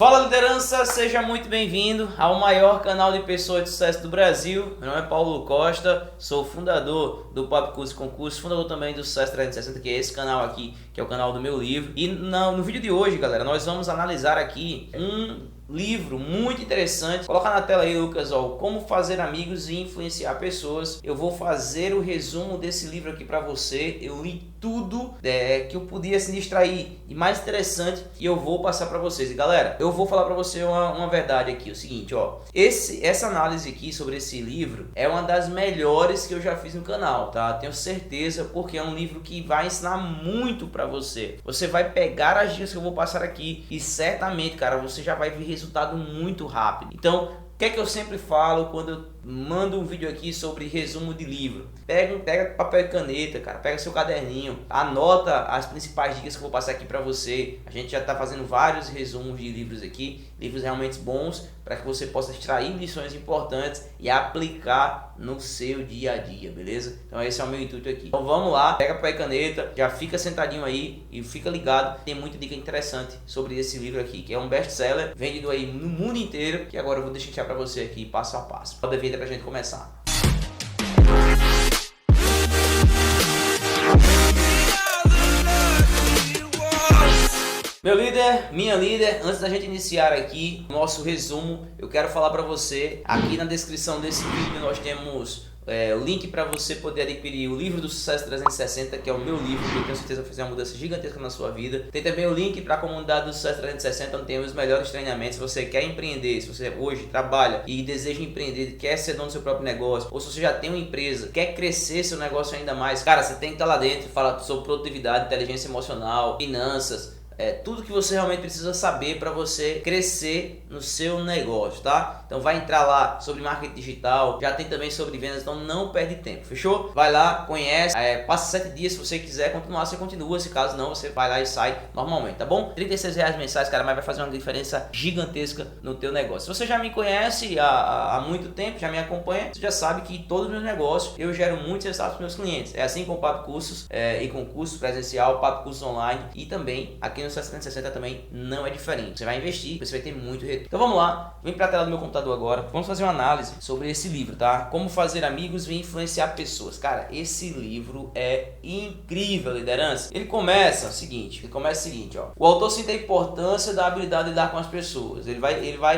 Fala liderança, seja muito bem-vindo ao maior canal de pessoas de sucesso do Brasil. Meu nome é Paulo Costa, sou fundador do Papo Curso Concurso, fundador também do Sucesso 360, que é esse canal aqui, que é o canal do meu livro. E no vídeo de hoje, galera, nós vamos analisar aqui um livro muito interessante. Coloca na tela aí, Lucas, ó, Como Fazer Amigos e Influenciar Pessoas. Eu vou fazer o resumo desse livro aqui para você. Eu li tudo que eu podia se distrair e mais interessante e eu vou passar para vocês. E galera, eu vou falar para você uma verdade aqui, o seguinte, ó, essa análise aqui sobre esse livro é uma das melhores que eu já fiz no canal, tá? Tenho certeza, porque é um livro que vai ensinar muito para você. Você vai pegar as dicas que eu vou passar aqui e certamente, cara, você já vai ver resultado muito rápido. Então, o que é que eu sempre falo quando eu mando um vídeo aqui sobre resumo de livro? Pega papel e caneta, cara, pega seu caderninho, anota as principais dicas que eu vou passar aqui para você. A gente já está fazendo vários resumos de livros aqui, livros realmente bons, para que você possa extrair lições importantes e aplicar no seu dia a dia, beleza? Então esse é o meu intuito aqui. Então vamos lá, pega papel e caneta, já fica sentadinho aí e fica ligado, tem muita dica interessante sobre esse livro aqui, que é um best-seller, vendido aí no mundo inteiro, que agora eu vou deixar para você aqui passo a passo. Roda a vinheta pra gente começar. Meu líder, minha líder, antes da gente iniciar aqui o nosso resumo, eu quero falar para você, aqui na descrição desse vídeo nós temos o link para você poder adquirir o livro do Sucesso 360, que é o meu livro, que eu tenho certeza vai fazer uma mudança gigantesca na sua vida. Tem também o link para a comunidade do Sucesso 360, onde tem os melhores treinamentos. Se você quer empreender, se você hoje trabalha e deseja empreender, quer ser dono do seu próprio negócio, ou se você já tem uma empresa, quer crescer seu negócio ainda mais, cara, você tem que estar lá dentro, falar sobre produtividade, inteligência emocional, finanças, tudo que você realmente precisa saber para você crescer no seu negócio, tá? Então vai entrar lá sobre marketing digital, já tem também sobre vendas, então não perde tempo, fechou? Vai lá, conhece, passa 7 dias, se você quiser continuar, você continua, se caso não, você vai lá e sai normalmente, tá bom? R$36 mensais, cara, mas vai fazer uma diferença gigantesca no teu negócio. Se você já me conhece há muito tempo, já me acompanha, você já sabe que todos os meus negócios eu gero muitos resultados para meus clientes. É assim com o Papo Cursos e com cursos presencial, Papo Cursos online e também aqui no 360 também não é diferente. Você vai investir, você vai ter muito retorno. Então vamos lá, vem para a tela do meu computador agora. Vamos fazer uma análise sobre esse livro, tá? Como Fazer Amigos e Influenciar Pessoas. Cara, esse livro é incrível, liderança. Ele começa o seguinte, ó. O autor cita a importância da habilidade de lidar com as pessoas.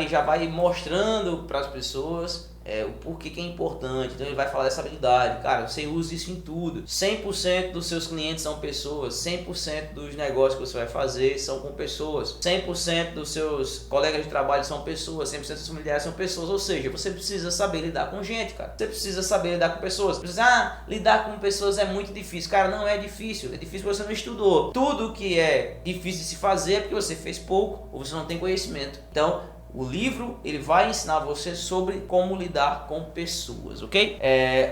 Já vai mostrando para as pessoas o porquê que é importante. Então ele vai falar dessa habilidade. Cara, você usa isso em tudo. 100% dos seus clientes são pessoas. 100% dos negócios que você vai fazer são com pessoas. 100% dos seus colegas de trabalho são pessoas. 100% dos seus familiares são pessoas. Ou seja, você precisa saber lidar com gente, cara. Você precisa saber lidar com pessoas. Você precisa, lidar com pessoas é muito difícil. Cara, não é difícil. É difícil porque você não estudou. Tudo que é difícil de se fazer é porque você fez pouco ou você não tem conhecimento. Então, o livro ele vai ensinar você sobre como lidar com pessoas, ok?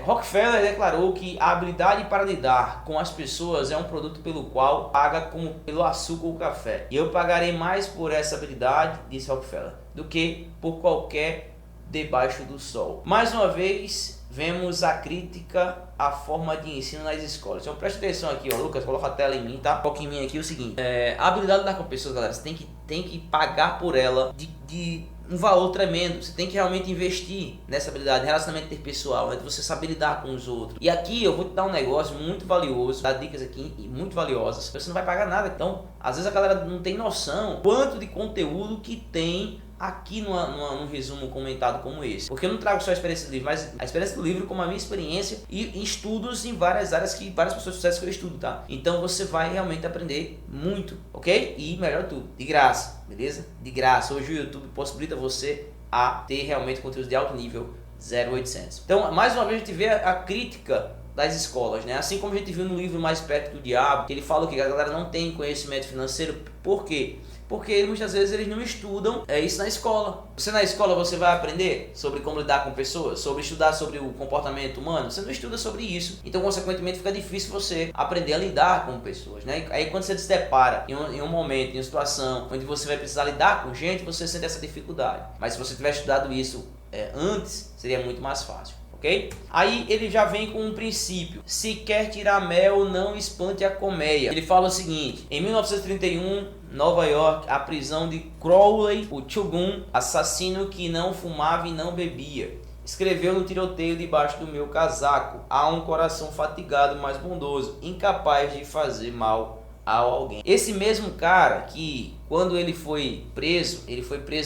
Rockefeller declarou que a habilidade para lidar com as pessoas é um produto pelo qual paga como pelo açúcar ou café. E eu pagarei mais por essa habilidade, disse Rockefeller, do que por qualquer debaixo do sol. Mais uma vez, vemos a crítica à forma de ensino nas escolas. Então preste atenção aqui, ó, Lucas, coloca a tela em mim, tá? Foca em mim aqui o seguinte, a habilidade de lidar com pessoas, galera, você tem que pagar por ela de um valor tremendo. Você tem que realmente investir nessa habilidade, relacionamento interpessoal, de você saber lidar com os outros. E aqui eu vou te dar um negócio muito valioso, dar dicas aqui muito valiosas, você não vai pagar nada. Então, às vezes a galera não tem noção quanto de conteúdo que tem aqui num resumo comentado como esse. Porque eu não trago só a experiência do livro, mas a experiência do livro como a minha experiência e estudos em várias áreas que várias pessoas de sucesso que eu estudo, tá? Então você vai realmente aprender muito, ok? E melhor tudo, de graça, beleza? De graça. Hoje o YouTube possibilita você a ter realmente conteúdos de alto nível 0800. Então, mais uma vez a gente vê a crítica das escolas, né? Assim como a gente viu no livro Mais Perto do Diabo, que ele fala que a galera não tem conhecimento financeiro. Por quê? Porque muitas vezes eles não estudam isso na escola. Você na escola você vai aprender sobre como lidar com pessoas, sobre estudar sobre o comportamento humano. Você não estuda sobre isso. Então, consequentemente, fica difícil você aprender a lidar com pessoas, né? Aí quando você se depara em um momento, em uma situação onde você vai precisar lidar com gente, você sente essa dificuldade. Mas se você tiver estudado isso antes, seria muito mais fácil. ok? Aí ele já vem com um princípio: se quer tirar mel, não espante a colmeia. Ele fala o seguinte: em 1931 Nova York, a prisão de Crowley, o Shogun, assassino que não fumava e não bebia. Escreveu no tiroteio debaixo do meu casaco. Há um coração fatigado, mas bondoso, incapaz de fazer mal a alguém. Esse mesmo cara que, quando ele foi preso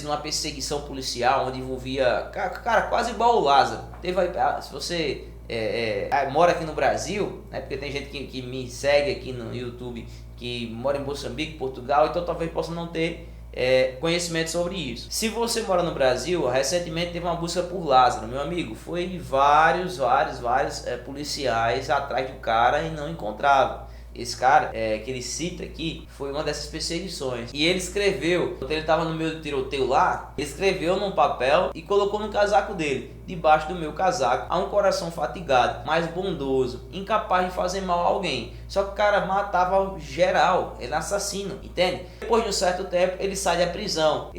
numa perseguição policial onde envolvia, cara, quase igual o Lázaro. Se você mora aqui no Brasil, né, porque tem gente que me segue aqui no YouTube que mora em Moçambique, Portugal, então talvez possa não ter conhecimento sobre isso. Se você mora no Brasil, recentemente teve uma busca por Lázaro, meu amigo, foi vários policiais atrás do cara e não encontravam. Esse cara, que ele cita aqui, foi uma dessas perseguições. E ele escreveu, quando ele estava no meio do tiroteio lá, ele escreveu num papel e colocou no casaco dele: debaixo do meu casaco há um coração fatigado, mas bondoso, incapaz de fazer mal a alguém. Só que o cara matava geral, ele é assassino, entende? Depois de um certo tempo, ele sai da prisão.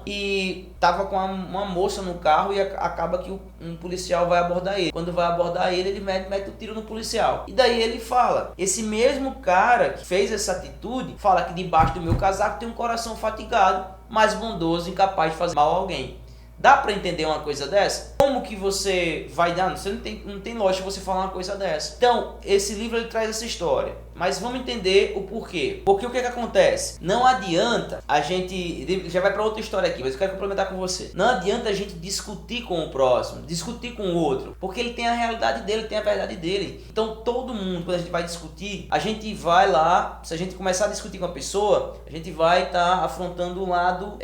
E tava com uma moça no carro e acaba que um policial vai abordar ele. Quando vai abordar ele, ele mete o tiro no policial. E daí ele fala, esse mesmo cara que fez essa atitude, fala que debaixo do meu casaco tem um coração fatigado, mas bondoso, incapaz de fazer mal a alguém. Dá para entender uma coisa dessa? Como que você vai dar? Você não tem lógica você falar uma coisa dessa. Então, esse livro ele traz essa história. Mas vamos entender o porquê. Porque o que acontece? Não adianta a gente... Já vai para outra história aqui, mas eu quero complementar com você. Não adianta a gente discutir com o próximo, discutir com o outro. Porque ele tem a realidade dele, tem a verdade dele. Então, todo mundo, quando a gente vai discutir, a gente vai lá... Se a gente começar a discutir com a pessoa, a gente vai estar afrontando o lado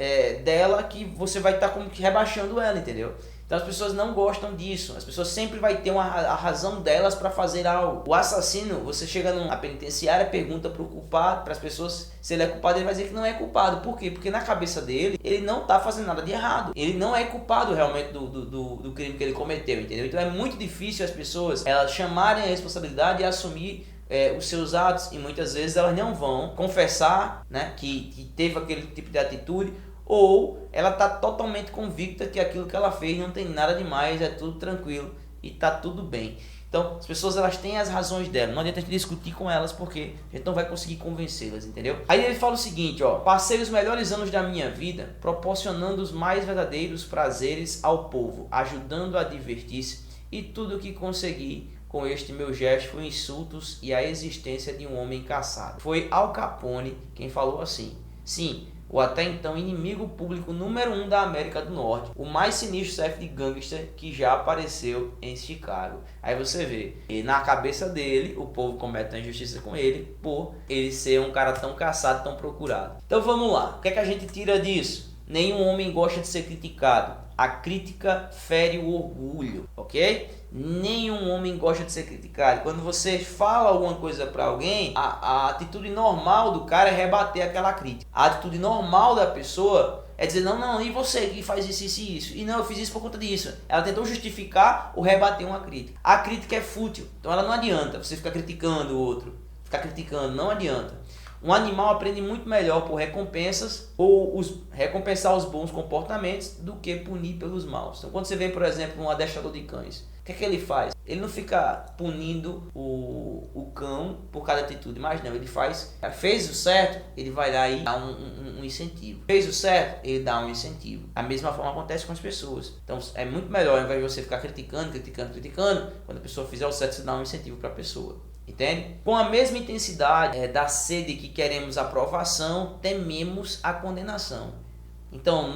dela que você vai estar como que rebaixando ela, entendeu? Então as pessoas não gostam disso. As pessoas sempre vai ter a razão delas para fazer algo. O assassino, você chega na penitenciária, pergunta para o culpado, para as pessoas se ele é culpado, ele vai dizer que não é culpado. Por quê? Porque na cabeça dele, ele não está fazendo nada de errado. Ele não é culpado realmente do crime que ele cometeu, entendeu? Então é muito difícil as pessoas elas chamarem a responsabilidade e assumir os seus atos. E muitas vezes elas não vão confessar, né, que teve aquele tipo de atitude, ou ela está totalmente convicta que aquilo que ela fez não tem nada demais, é tudo tranquilo e está tudo bem. Então as pessoas elas têm as razões delas, não adianta a gente discutir com elas porque a gente não vai conseguir convencê-las, entendeu? Aí ele fala o seguinte, ó: passei os melhores anos da minha vida proporcionando os mais verdadeiros prazeres ao povo, ajudando a divertir-se, e tudo o que consegui com este meu gesto foi insultos e a existência de um homem caçado. Foi Al Capone quem falou assim. Sim, o até então inimigo público número 1 da América do Norte, o mais sinistro chefe de gangster que já apareceu em Chicago. Aí você vê, e na cabeça dele, o povo comete a injustiça com ele por ele ser um cara tão caçado, tão procurado. Então vamos lá, o que é que a gente tira disso? Nenhum homem gosta de ser criticado. A crítica fere o orgulho, ok? Nenhum homem gosta de ser criticado. Quando você fala alguma coisa para alguém, a atitude normal do cara é rebater aquela crítica. A atitude normal da pessoa é dizer, não, e você que faz isso e isso? E não, eu fiz isso por conta disso. Ela tentou justificar ou rebater uma crítica. A crítica é fútil, então ela não adianta você ficar criticando o outro. Ficar criticando, não adianta. Um animal aprende muito melhor por recompensas ou recompensar os bons comportamentos do que punir pelos maus. Então, quando você vê, por exemplo, um adestrador de cães, o que é que ele faz? Ele não fica punindo o cão por cada atitude, mas não, ele fez o certo, ele vai lá e dá um incentivo. Fez o certo, ele dá um incentivo. A mesma forma acontece com as pessoas. Então, é muito melhor, ao invés de você ficar criticando, quando a pessoa fizer o certo, você dá um incentivo para a pessoa. Entende? Com a mesma intensidade da sede que queremos aprovação, tememos a condenação. Então,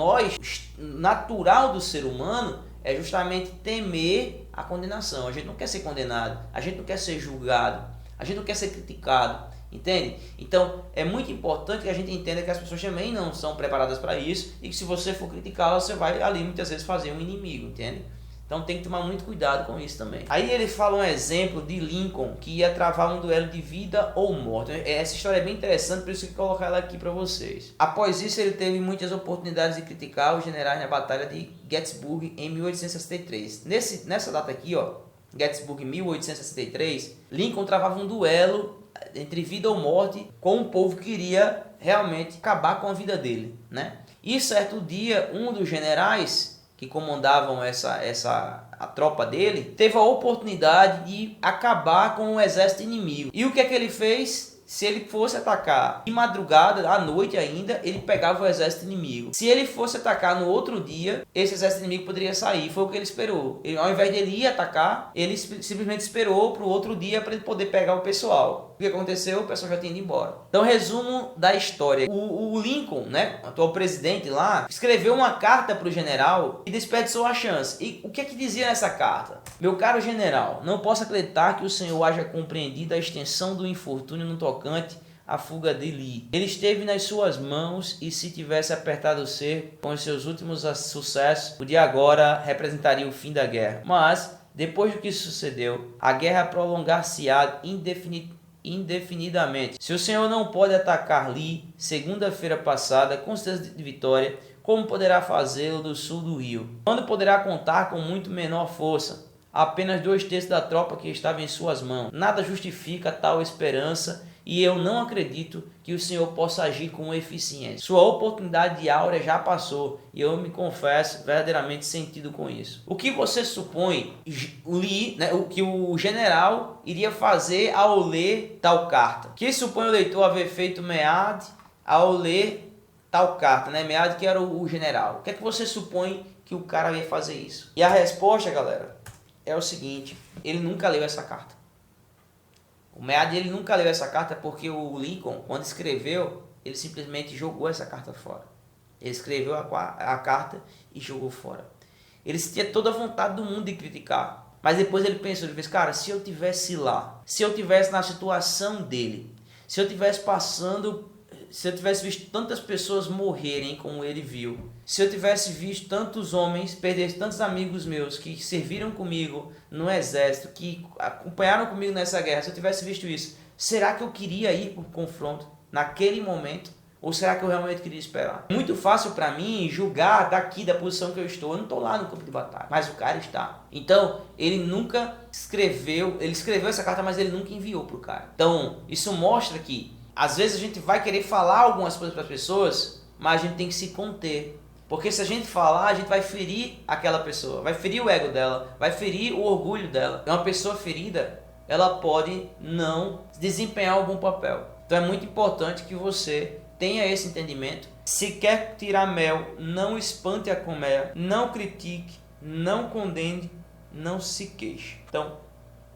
natural do ser humano é justamente temer a condenação. A gente não quer ser condenado, a gente não quer ser julgado, a gente não quer ser criticado, entende? Então, é muito importante que a gente entenda que as pessoas também não são preparadas para isso e que se você for criticá-las, você vai ali muitas vezes fazer um inimigo, entende? Então tem que tomar muito cuidado com isso também. Aí ele fala um exemplo de Lincoln que ia travar um duelo de vida ou morte. Essa história é bem interessante, por isso que eu vou colocar ela aqui para vocês. Após isso, ele teve muitas oportunidades de criticar os generais na Batalha de Gettysburg em 1863. Nessa data aqui, ó, Gettysburg 1863, Lincoln travava um duelo entre vida ou morte com um povo que queria realmente acabar com a vida dele, né? E certo dia, um dos generais que comandavam a tropa dele, teve a oportunidade de acabar com o exército inimigo. E o que é que ele fez? se ele fosse atacar de madrugada, à noite ainda, ele pegava o exército inimigo. Se ele fosse atacar no outro dia, esse exército inimigo poderia sair. Foi o que ele esperou. Ele, ao invés de ele ir atacar, ele simplesmente esperou para o outro dia para ele poder pegar o pessoal. O que aconteceu? O pessoal já tinha ido embora. Então, resumo da história. O Lincoln, né, atual presidente lá, escreveu uma carta para o general e desperdiçou a chance. E o que é que dizia nessa carta? Meu caro general, não posso acreditar que o senhor haja compreendido a extensão do infortúnio no tocante à fuga de Lee. Ele esteve nas suas mãos e se tivesse apertado o cerco com os seus últimos sucessos, o de agora representaria o fim da guerra. Mas, depois do que sucedeu, a guerra prolongar-se-á indefinidamente. Se o senhor não pode atacar Lee segunda-feira passada com certeza de vitória, como poderá fazê-lo do sul do rio? Quando poderá contar com muito menor força? Apenas 2/3 da tropa que estava em suas mãos. Nada justifica tal esperança e eu não acredito que o senhor possa agir com eficiência. Sua oportunidade de áurea já passou e eu me confesso verdadeiramente sentido com isso. O que você supõe o que o general iria fazer ao ler tal carta? Que supõe o leitor haver feito Meade ao ler tal carta, né? Meade, que era o general. O que é que você supõe que o cara ia fazer isso? E a resposta, galera, é o seguinte: ele nunca leu essa carta. O Meade, ele nunca leu essa carta porque o Lincoln, quando escreveu, ele simplesmente jogou essa carta fora. Ele escreveu a carta e jogou fora. Ele tinha toda a vontade do mundo de criticar, mas depois ele pensou, ele fez, cara, se eu tivesse lá, se eu tivesse na situação dele, se eu tivesse visto tantas pessoas morrerem como ele viu, se eu tivesse visto tantos homens perder tantos amigos meus que serviram comigo no exército, que acompanharam comigo nessa guerra, se eu tivesse visto isso, será que eu queria ir para o confronto naquele momento? Ou será que eu realmente queria esperar? É muito fácil para mim julgar daqui da posição que eu estou. Eu não estou lá no campo de batalha, mas o cara está. Então, ele nunca escreveu, ele escreveu essa carta, mas ele nunca enviou para o cara. Então, isso mostra que às vezes a gente vai querer falar algumas coisas para as pessoas, mas a gente tem que se conter. Porque se a gente falar, a gente vai ferir aquela pessoa, vai ferir o ego dela, vai ferir o orgulho dela. Uma pessoa ferida, ela pode não desempenhar algum papel. Então é muito importante que você tenha esse entendimento. Se quer tirar mel, não espante a colmeia, não critique, não condene, não se queixe. Então,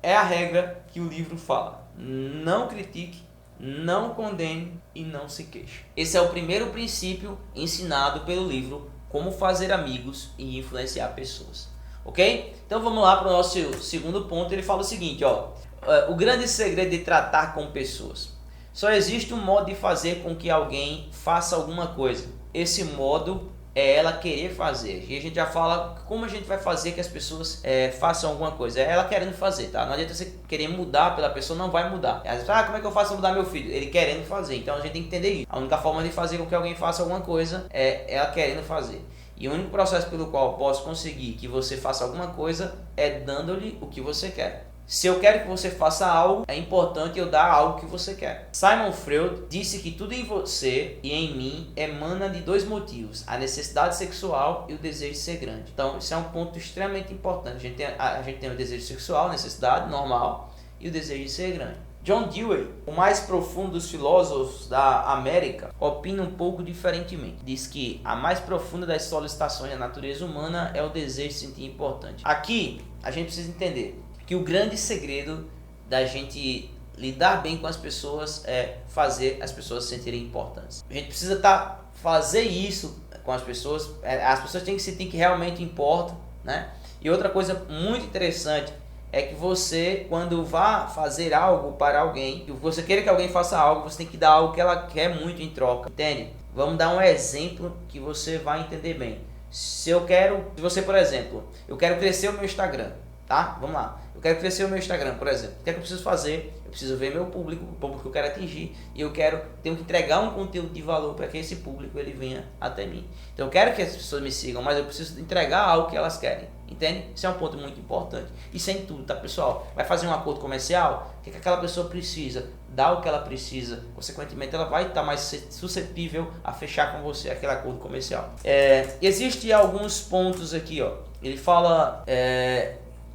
é a regra que o livro fala. Não critique, não condene e não se queixe. Esse é o primeiro princípio ensinado pelo livro Como Fazer Amigos e Influenciar Pessoas. Ok? Então vamos lá para o nosso segundo ponto. Ele fala o seguinte, ó, o grande segredo de tratar com pessoas. Só existe um modo de fazer com que alguém faça alguma coisa. Esse modo é ela querer fazer. E a gente já fala como a gente vai fazer que as pessoas façam alguma coisa. É ela querendo fazer, tá? Não adianta você querer mudar pela pessoa, não vai mudar. Às vezes, como é que eu faço mudar meu filho? Ele querendo fazer. Então a gente tem que entender isso. A única forma de fazer com que alguém faça alguma coisa é ela querendo fazer. E o único processo pelo qual eu posso conseguir que você faça alguma coisa é dando-lhe o que você quer. Se eu quero que você faça algo, é importante eu dar algo que você quer. Sigmund Freud disse que tudo em você e em mim emana de dois motivos: a necessidade sexual e o desejo de ser grande. Então, isso é um ponto extremamente importante. A gente tem o desejo sexual, a necessidade normal, e o desejo de ser grande. John Dewey, o mais profundo dos filósofos da América, opina um pouco diferentemente. Diz que a mais profunda das solicitações da natureza humana é o desejo de se sentir importante. Aqui, a gente precisa entender que o grande segredo da gente lidar bem com as pessoas é fazer as pessoas se sentirem importantes. A gente precisa fazer isso com as pessoas têm que sentir que realmente importam, né? E outra coisa muito interessante é que você, quando vá fazer algo para alguém, que você queira que alguém faça algo, você tem que dar algo que ela quer muito em troca, entende? Vamos dar um exemplo que você vai entender bem. Por exemplo, eu quero crescer o meu Instagram, tá? Vamos lá. Eu quero crescer o meu Instagram, por exemplo. O que é que eu preciso fazer? Eu preciso ver meu público, o público que eu quero atingir, e tenho que entregar um conteúdo de valor para que esse público ele venha até mim. Então eu quero que as pessoas me sigam, mas eu preciso entregar algo que elas querem. Entende? Isso é um ponto muito importante. Isso é em tudo, tá, pessoal? Vai fazer um acordo comercial? O que aquela pessoa precisa? Dá o que ela precisa. Consequentemente, ela vai estar mais suscetível a fechar com você aquele acordo comercial. Existem alguns pontos aqui, ó. Ele fala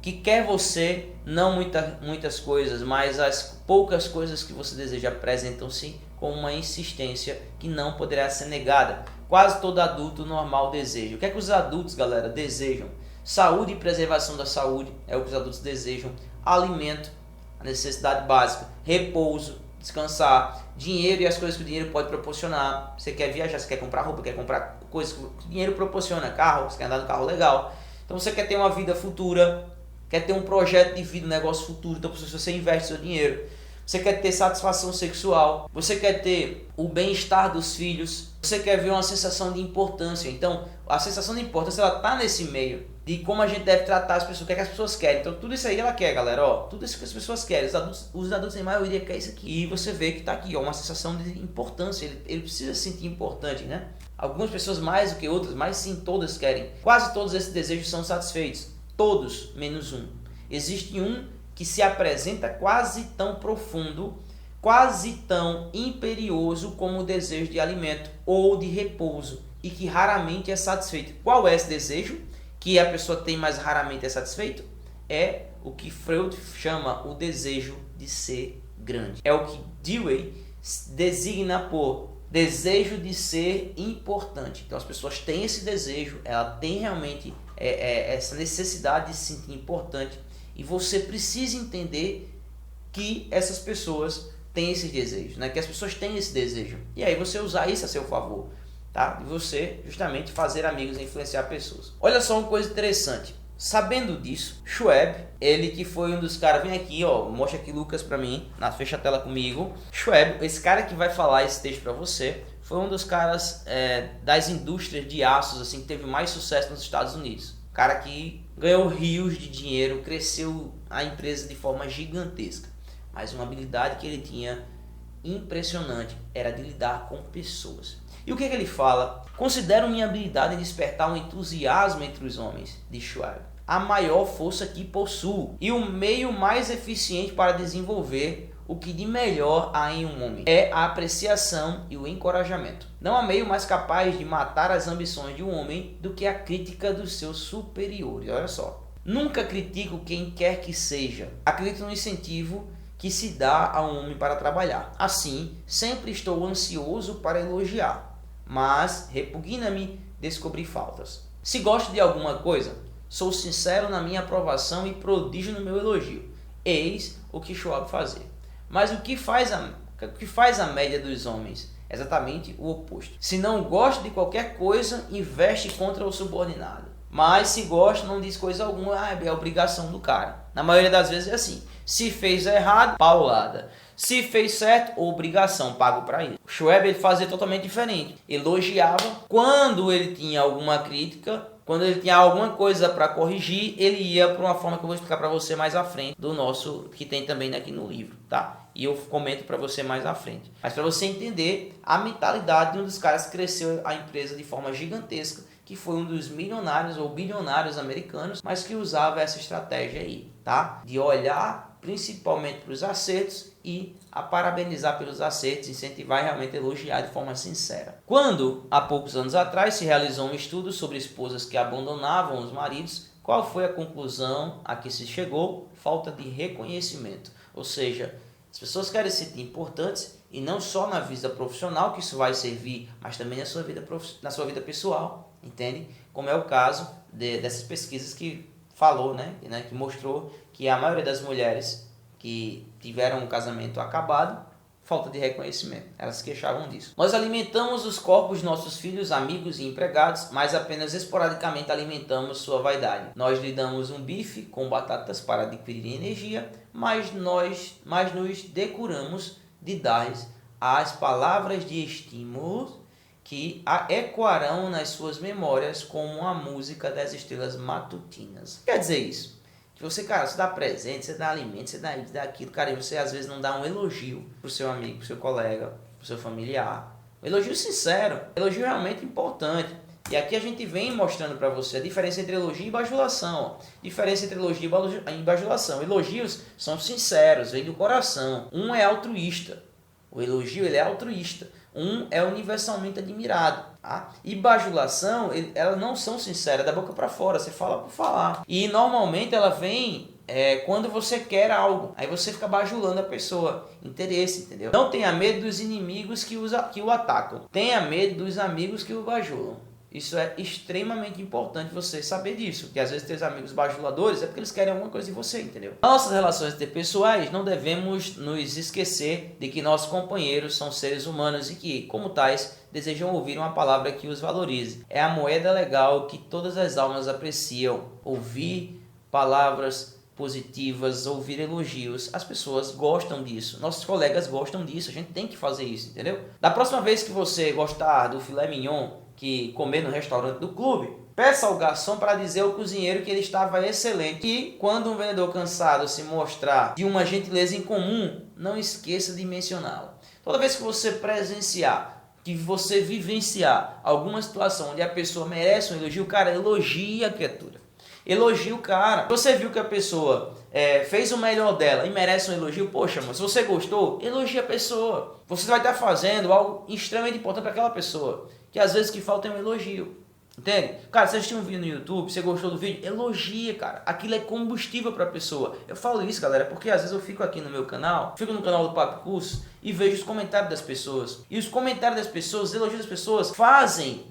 que quer você, não muitas coisas, mas as poucas coisas que você deseja apresentam-se com uma insistência que não poderá ser negada. Quase todo adulto normal deseja. O que é que os adultos, galera, desejam? Saúde e preservação da saúde é o que os adultos desejam. Alimento, a necessidade básica. Repouso, descansar. Dinheiro e as coisas que o dinheiro pode proporcionar. Você quer viajar, você quer comprar roupa, quer comprar coisas que o dinheiro proporciona. Carro, você quer andar no carro legal. Então você quer ter uma vida futura, quer ter um projeto de vida, um negócio futuro. Então você investe seu dinheiro. Você quer ter satisfação sexual. Você quer ter o bem-estar dos filhos. Você quer ver uma sensação de importância. Então a sensação de importância, ela está nesse meio de como a gente deve tratar as pessoas, o que é que as pessoas querem. Então tudo isso aí ela quer, galera, ó, tudo isso que as pessoas querem. Os adultos em maioria querem isso aqui. E você vê que está aqui, ó, uma sensação de importância. Ele precisa se sentir importante, né? Algumas pessoas mais do que outras, mas sim, todas querem. Quase todos esses desejos são satisfeitos. Todos, menos um. Existe um que se apresenta quase tão profundo, quase tão imperioso como o desejo de alimento ou de repouso, e que raramente é satisfeito. Qual é esse desejo que a pessoa tem, mas raramente é satisfeito? É o que Freud chama o desejo de ser grande. É o que Dewey designa por desejo de ser importante. Então as pessoas têm esse desejo, ela tem realmente essa necessidade de se sentir importante, e você precisa entender que essas pessoas têm esses desejos, né? Que as pessoas têm esse desejo, e aí você usar isso a seu favor, tá? E você justamente fazer amigos e influenciar pessoas. Olha só uma coisa interessante. Sabendo disso, Schwab, ele que foi um dos caras, vem aqui, ó, mostra aqui Lucas pra mim, fecha a tela comigo. Schwab, esse cara que vai falar esse texto pra você, foi um dos caras das indústrias de aços, assim, que teve mais sucesso nos Estados Unidos. Cara que ganhou rios de dinheiro, cresceu a empresa de forma gigantesca. Mas uma habilidade que ele tinha impressionante era de lidar com pessoas. E o que ele fala? Considero minha habilidade em despertar um entusiasmo entre os homens, diz Schwab, a maior força que possuo e o meio mais eficiente para desenvolver o que de melhor há em um homem é a apreciação e o encorajamento. Não há meio mais capaz de matar as ambições de um homem do que a crítica dos seus superiores. Olha só. Nunca critico quem quer que seja. Acredito no incentivo que se dá a um homem para trabalhar. Assim, sempre estou ansioso para elogiar, mas repugna-me descobrir faltas. Se gosto de alguma coisa, sou sincero na minha aprovação e prodígio no meu elogio. Eis o que Schwab fazia. Mas o que faz a média dos homens? Exatamente o oposto. Se não gosta de qualquer coisa, investe contra o subordinado. Mas se gosta, não diz coisa alguma, é obrigação do cara. Na maioria das vezes é assim. Se fez errado, paulada. Se fez certo, obrigação, pago para isso. O Schwab, ele fazia totalmente diferente. Elogiava quando ele tinha alguma crítica, quando ele tinha alguma coisa para corrigir, ele ia para uma forma que eu vou explicar para você mais à frente, do nosso, que tem também aqui no livro, tá? E eu comento para você mais à frente. Mas para você entender a mentalidade de um dos caras que cresceu a empresa de forma gigantesca, que foi um dos milionários ou bilionários americanos, mas que usava essa estratégia aí, tá? De olhar principalmente para os acertos e a parabenizar pelos acertos, incentivar e realmente elogiar de forma sincera. Quando, há poucos anos atrás, se realizou um estudo sobre esposas que abandonavam os maridos, qual foi a conclusão a que se chegou? Falta de reconhecimento. Ou seja, as pessoas querem se sentir importantes, e não só na vida profissional, que isso vai servir, mas também na sua vida pessoal, entende? Como é o caso dessas pesquisas que falou, né? Que mostrou que a maioria das mulheres que tiveram um casamento acabado, falta de reconhecimento, elas se queixavam disso. Nós alimentamos os corpos de nossos filhos, amigos e empregados, mas apenas esporadicamente alimentamos sua vaidade. Nós lhe damos um bife com batatas para adquirir energia, mas nos decuramos de dar as palavras de estímulo que ecoarão nas suas memórias como a música das estrelas matutinas. Quer dizer isso? Que você, cara, você dá presente, você dá alimento, você dá isso, dá aquilo, cara, e você às vezes não dá um elogio pro seu amigo, pro seu colega, pro seu familiar. Um elogio sincero, elogio realmente importante. E aqui a gente vem mostrando para você a diferença entre elogio e bajulação. Diferença entre elogio e bajulação. Elogios são sinceros, vêm do coração. Um é altruísta. O elogio, ele é altruísta. um é universalmente admirado. Tá? E bajulação, elas não são sinceras, da boca para fora, você fala por falar. E normalmente ela vem quando você quer algo, aí você fica bajulando a pessoa, interesse, entendeu? Não tenha medo dos inimigos que o atacam, tenha medo dos amigos que o bajulam. Isso é extremamente importante você saber disso, porque às vezes ter amigos bajuladores é porque eles querem alguma coisa de você, entendeu? Nossas relações interpessoais, não devemos nos esquecer de que nossos companheiros são seres humanos e que, como tais, desejam ouvir uma palavra que os valorize. É a moeda legal que todas as almas apreciam. Ouvir palavras positivas, ouvir elogios, as pessoas gostam disso, nossos colegas gostam disso, a gente tem que fazer isso, entendeu? Da próxima vez que você gostar do filé mignon, que comer no restaurante do clube, peça ao garçom para dizer ao cozinheiro que ele estava excelente. E quando um vendedor cansado se mostrar de uma gentileza incomum, não esqueça de mencioná-lo. Toda vez que você presenciar, que você vivenciar alguma situação onde a pessoa merece um elogio, cara, elogie a criatura. Elogie o cara. Você viu que a pessoa fez o melhor dela e merece um elogio, poxa, mas se você gostou, elogie a pessoa. Você vai estar fazendo algo extremamente importante para aquela pessoa, que às vezes que falta é um elogio. Entende? Cara, você assistiu um vídeo no YouTube, você gostou do vídeo, elogia, cara. Aquilo é combustível para a pessoa. Eu falo isso, galera, porque às vezes eu fico aqui no meu canal, fico no canal do Papo Curso e vejo os comentários das pessoas. E os comentários das pessoas, os elogios das pessoas fazem,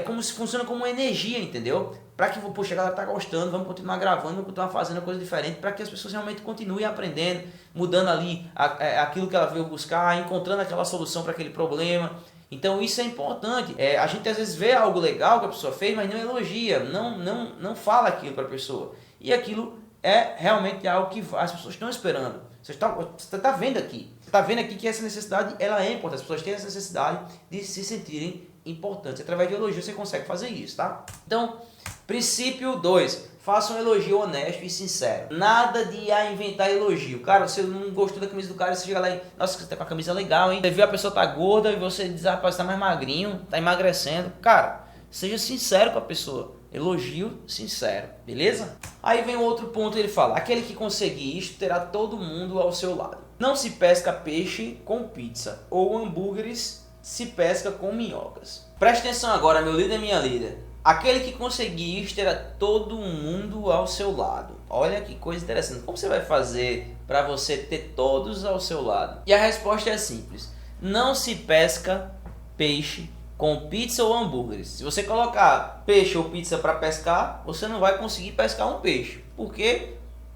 como se funciona como uma energia, entendeu? Para que, poxa, a galera tá gostando, vamos continuar gravando, vamos continuar fazendo coisa diferente, para que as pessoas realmente continuem aprendendo, mudando ali aquilo que ela veio buscar, encontrando aquela solução para aquele problema. Então isso é importante. A gente às vezes vê algo legal que a pessoa fez, mas não elogia, não fala aquilo para a pessoa. E aquilo é realmente algo que as pessoas estão esperando. Você está vendo aqui. Você está vendo aqui que essa necessidade ela é importante. As pessoas têm essa necessidade de se sentirem importantes. Através de elogio você consegue fazer isso, tá? Então, princípio 2. Faça um elogio honesto e sincero. Nada de inventar elogio. Cara, você não gostou da camisa do cara, você chega lá e... Nossa, você tá com a camisa legal, hein? Você viu a pessoa tá gorda e você diz, rapaz, tá mais magrinho, tá emagrecendo. Cara, seja sincero com a pessoa. Elogio sincero, beleza? Aí vem outro ponto, ele fala: aquele que conseguir isto terá todo mundo ao seu lado. Não se pesca peixe com pizza, ou hambúrgueres se pesca com minhocas. Preste atenção agora, meu líder e minha líder. Aquele que conseguir isto terá todo mundo ao seu lado. Olha que coisa interessante. Como você vai fazer para você ter todos ao seu lado? E a resposta é simples. Não se pesca peixe com pizza ou hambúrgueres. Se você colocar peixe ou pizza para pescar, você não vai conseguir pescar um peixe. Porque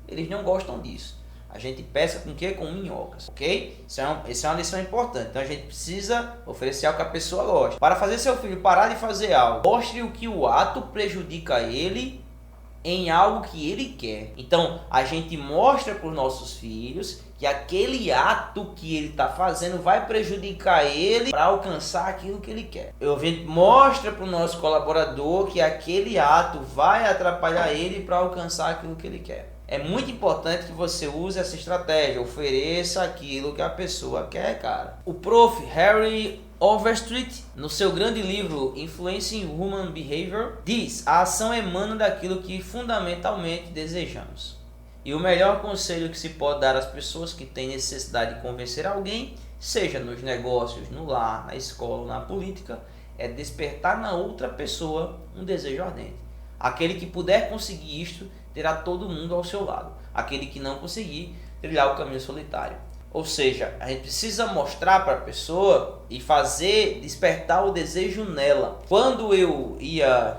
eles não gostam disso. A gente pesca com o quê? Com minhocas, ok? Isso é uma lição importante. Então a gente precisa oferecer algo que a pessoa gosta. Para fazer seu filho parar de fazer algo, mostre o que o ato prejudica ele em algo que ele quer. Então a gente mostra para os nossos filhos que aquele ato que ele está fazendo vai prejudicar ele para alcançar aquilo que ele quer. A gente mostra para o nosso colaborador que aquele ato vai atrapalhar ele para alcançar aquilo que ele quer. É muito importante que você use essa estratégia, ofereça aquilo que a pessoa quer, cara. O prof. Harry Overstreet, no seu grande livro Influencing Human Behavior, diz: a ação emana daquilo que fundamentalmente desejamos. E o melhor conselho que se pode dar às pessoas que têm necessidade de convencer alguém, seja nos negócios, no lar, na escola, na política, é despertar na outra pessoa um desejo ardente. Aquele que puder conseguir isto terá todo mundo ao seu lado. Aquele que não conseguir, trilhar o caminho solitário. Ou seja, a gente precisa mostrar para a pessoa e fazer despertar o desejo nela. Quando eu ia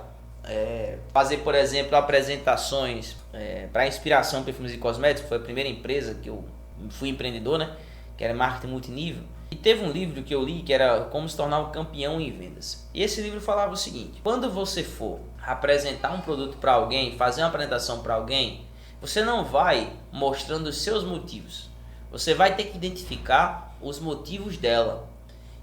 fazer, por exemplo, apresentações para inspiração perfumes e cosméticos, foi a primeira empresa que eu fui empreendedor, né? Que era marketing multinível. E teve um livro que eu li que era Como se tornar um campeão em vendas. E esse livro falava o seguinte: quando você for apresentar um produto para alguém, fazer uma apresentação para alguém, você não vai mostrando os seus motivos. Você vai ter que identificar os motivos dela.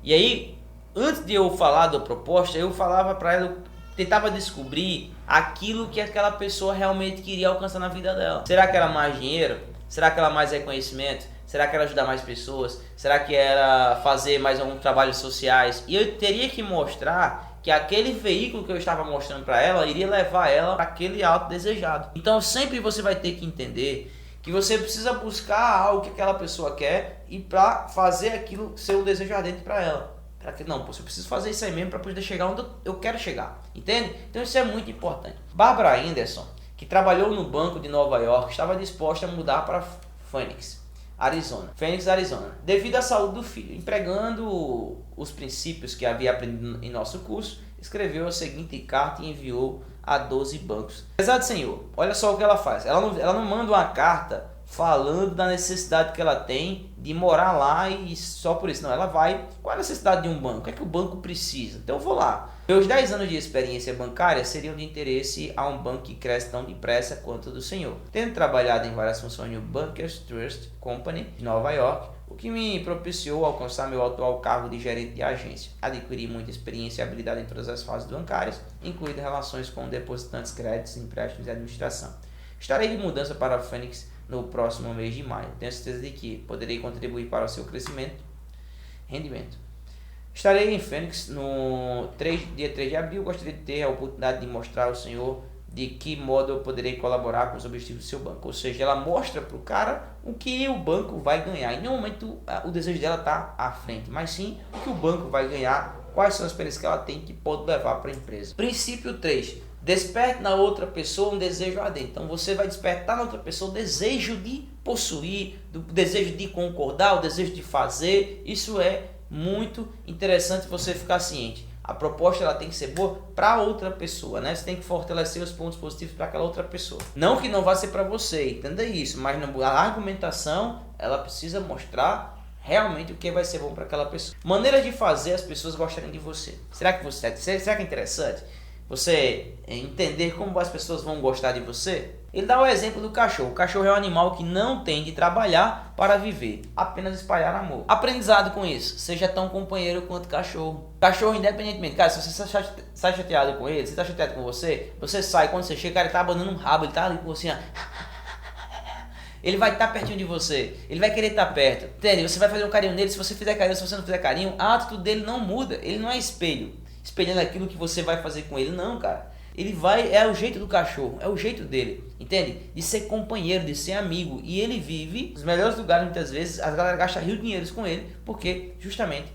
E aí, antes de eu falar da proposta, eu falava para ela, eu tentava descobrir aquilo que aquela pessoa realmente queria alcançar na vida dela. Será que era mais dinheiro? Será que era mais reconhecimento? Será que era ajudar mais pessoas? Será que era fazer mais alguns trabalhos sociais? E eu teria que mostrar que aquele veículo que eu estava mostrando para ela iria levar ela para aquele algo desejado. Então sempre você vai ter que entender que você precisa buscar algo que aquela pessoa quer e para fazer aquilo ser um desejo ardente para ela. Para que não, pô, eu preciso fazer isso aí mesmo para poder chegar onde eu quero chegar, entende? Então isso é muito importante. Barbara Anderson, que trabalhou no Banco de Nova York, estava disposta a mudar para Phoenix, Arizona, devido à saúde do filho. Empregando os princípios que havia aprendido em nosso curso, escreveu a seguinte carta e enviou a 12 bancos. Prezado Senhor, olha só o que ela faz. Ela não manda uma carta falando da necessidade que ela tem de morar lá e só por isso. Não, ela vai, qual é a necessidade de um banco? O que é que o banco precisa? Então eu vou lá. Meus 10 anos de experiência bancária seriam de interesse a um banco que cresce tão depressa quanto o do Senhor. Tendo trabalhado em várias funções no Bankers Trust Company de Nova York, o que me propiciou alcançar meu atual cargo de gerente de agência. Adquiri muita experiência e habilidade em todas as fases bancárias, incluindo relações com depositantes, créditos, empréstimos e administração. Estarei de mudança para a Phoenix no próximo mês de maio. Tenho certeza de que poderei contribuir para o seu rendimento. Estarei em Phoenix no dia 3 de abril. Gostaria de ter a oportunidade de mostrar ao senhor de que modo eu poderei colaborar com os objetivos do seu banco. Ou seja, ela mostra para o cara o que o banco vai ganhar. Em nenhum momento o desejo dela está à frente, mas sim o que o banco vai ganhar, quais são as experiências que ela tem que pode levar para a empresa. Princípio 3. Desperte na outra pessoa um desejo ardente. Então você vai despertar na outra pessoa o desejo de possuir, o desejo de concordar, o desejo de fazer. Isso é muito interessante você ficar ciente. A proposta ela tem que ser boa para outra pessoa, né? Você tem que fortalecer os pontos positivos para aquela outra pessoa. Não que não vá ser para você, entenda isso, mas a argumentação ela precisa mostrar realmente o que vai ser bom para aquela pessoa. Maneira de fazer as pessoas gostarem de você. Será que é interessante? Você entender como as pessoas vão gostar de você? Ele dá o exemplo do cachorro. O cachorro é um animal que não tem de trabalhar para viver, apenas espalhar amor. Aprendizado com isso, seja tão companheiro quanto cachorro. Cachorro, independentemente, cara, se você está chateado com ele, se está chateado com você, você sai, quando você chega, cara, ele está abanando um rabo, ele está ali com você, ó. Ele vai estar pertinho de você, ele vai querer estar perto, entende? Você vai fazer um carinho nele, se você fizer carinho, se você não fizer carinho, a atitude dele não muda, ele não é espelhando aquilo que você vai fazer com ele, não, cara. Ele vai, é o jeito do cachorro, é o jeito dele, entende? De ser companheiro, de ser amigo. E ele vive nos melhores lugares, muitas vezes, as galera gasta rios de dinheiros com ele, porque justamente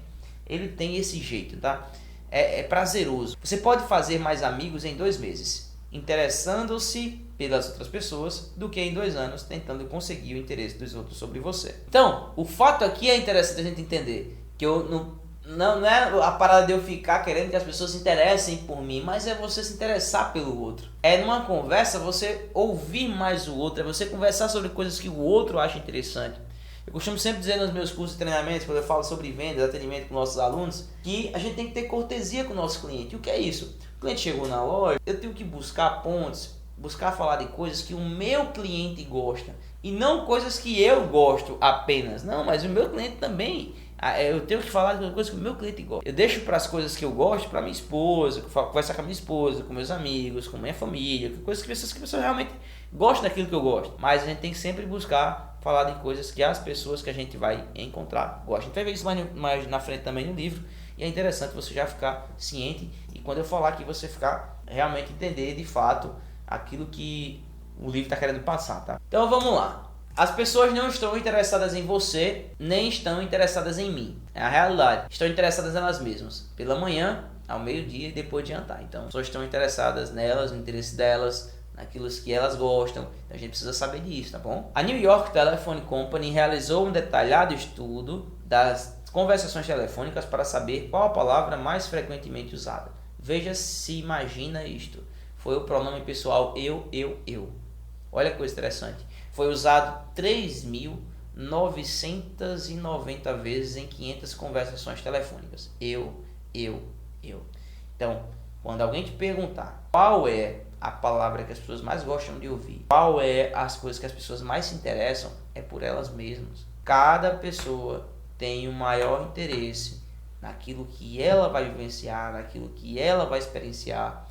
ele tem esse jeito, tá? É prazeroso. Você pode fazer mais amigos em 2 meses, interessando-se pelas outras pessoas, do que em 2 anos tentando conseguir o interesse dos outros sobre você. Então, o fato aqui é interessante a gente entender que eu não é a parada de eu ficar querendo que as pessoas se interessem por mim, mas é você se interessar pelo outro. É numa conversa você ouvir mais o outro, é você conversar sobre coisas que o outro acha interessante. Eu costumo sempre dizer nos meus cursos de treinamento, quando eu falo sobre vendas, atendimento com nossos alunos, que a gente tem que ter cortesia com o nosso cliente. E o que é isso? O cliente chegou na loja, eu tenho que buscar pontos, buscar falar de coisas que o meu cliente gosta e não coisas que eu gosto apenas. Não, mas o meu cliente também. Eu tenho que falar de coisas que o meu cliente gosta. Eu deixo para as coisas que eu gosto para minha esposa, conversar com a minha esposa, com meus amigos, com minha família, coisas que as pessoas realmente gostam daquilo que eu gosto. Mas a gente tem que sempre buscar falar de coisas que as pessoas que a gente vai encontrar gostam. A gente vai ver isso mais na frente também no livro. E é interessante você já ficar ciente e quando eu falar aqui você ficar realmente entender de fato aquilo que o livro está querendo passar, tá? Então vamos lá. As pessoas não estão interessadas em você, nem estão interessadas em mim. É a realidade. Estão interessadas nelas mesmas. Pela manhã, ao meio-dia e depois de jantar. Então, as pessoas estão interessadas nelas, no interesse delas, naquilo que elas gostam. Então, a gente precisa saber disso, tá bom? A New York Telephone Company realizou um detalhado estudo das conversações telefônicas para saber qual a palavra mais frequentemente usada. Veja se imagina isto. Foi o pronome pessoal eu. Olha que coisa interessante. Foi usado 3.990 vezes em 500 conversações telefônicas. Eu. Então, quando alguém te perguntar qual é a palavra que as pessoas mais gostam de ouvir, qual é as coisas que as pessoas mais se interessam, é por elas mesmas. Cada pessoa tem um maior interesse naquilo que ela vai vivenciar, naquilo que ela vai experienciar,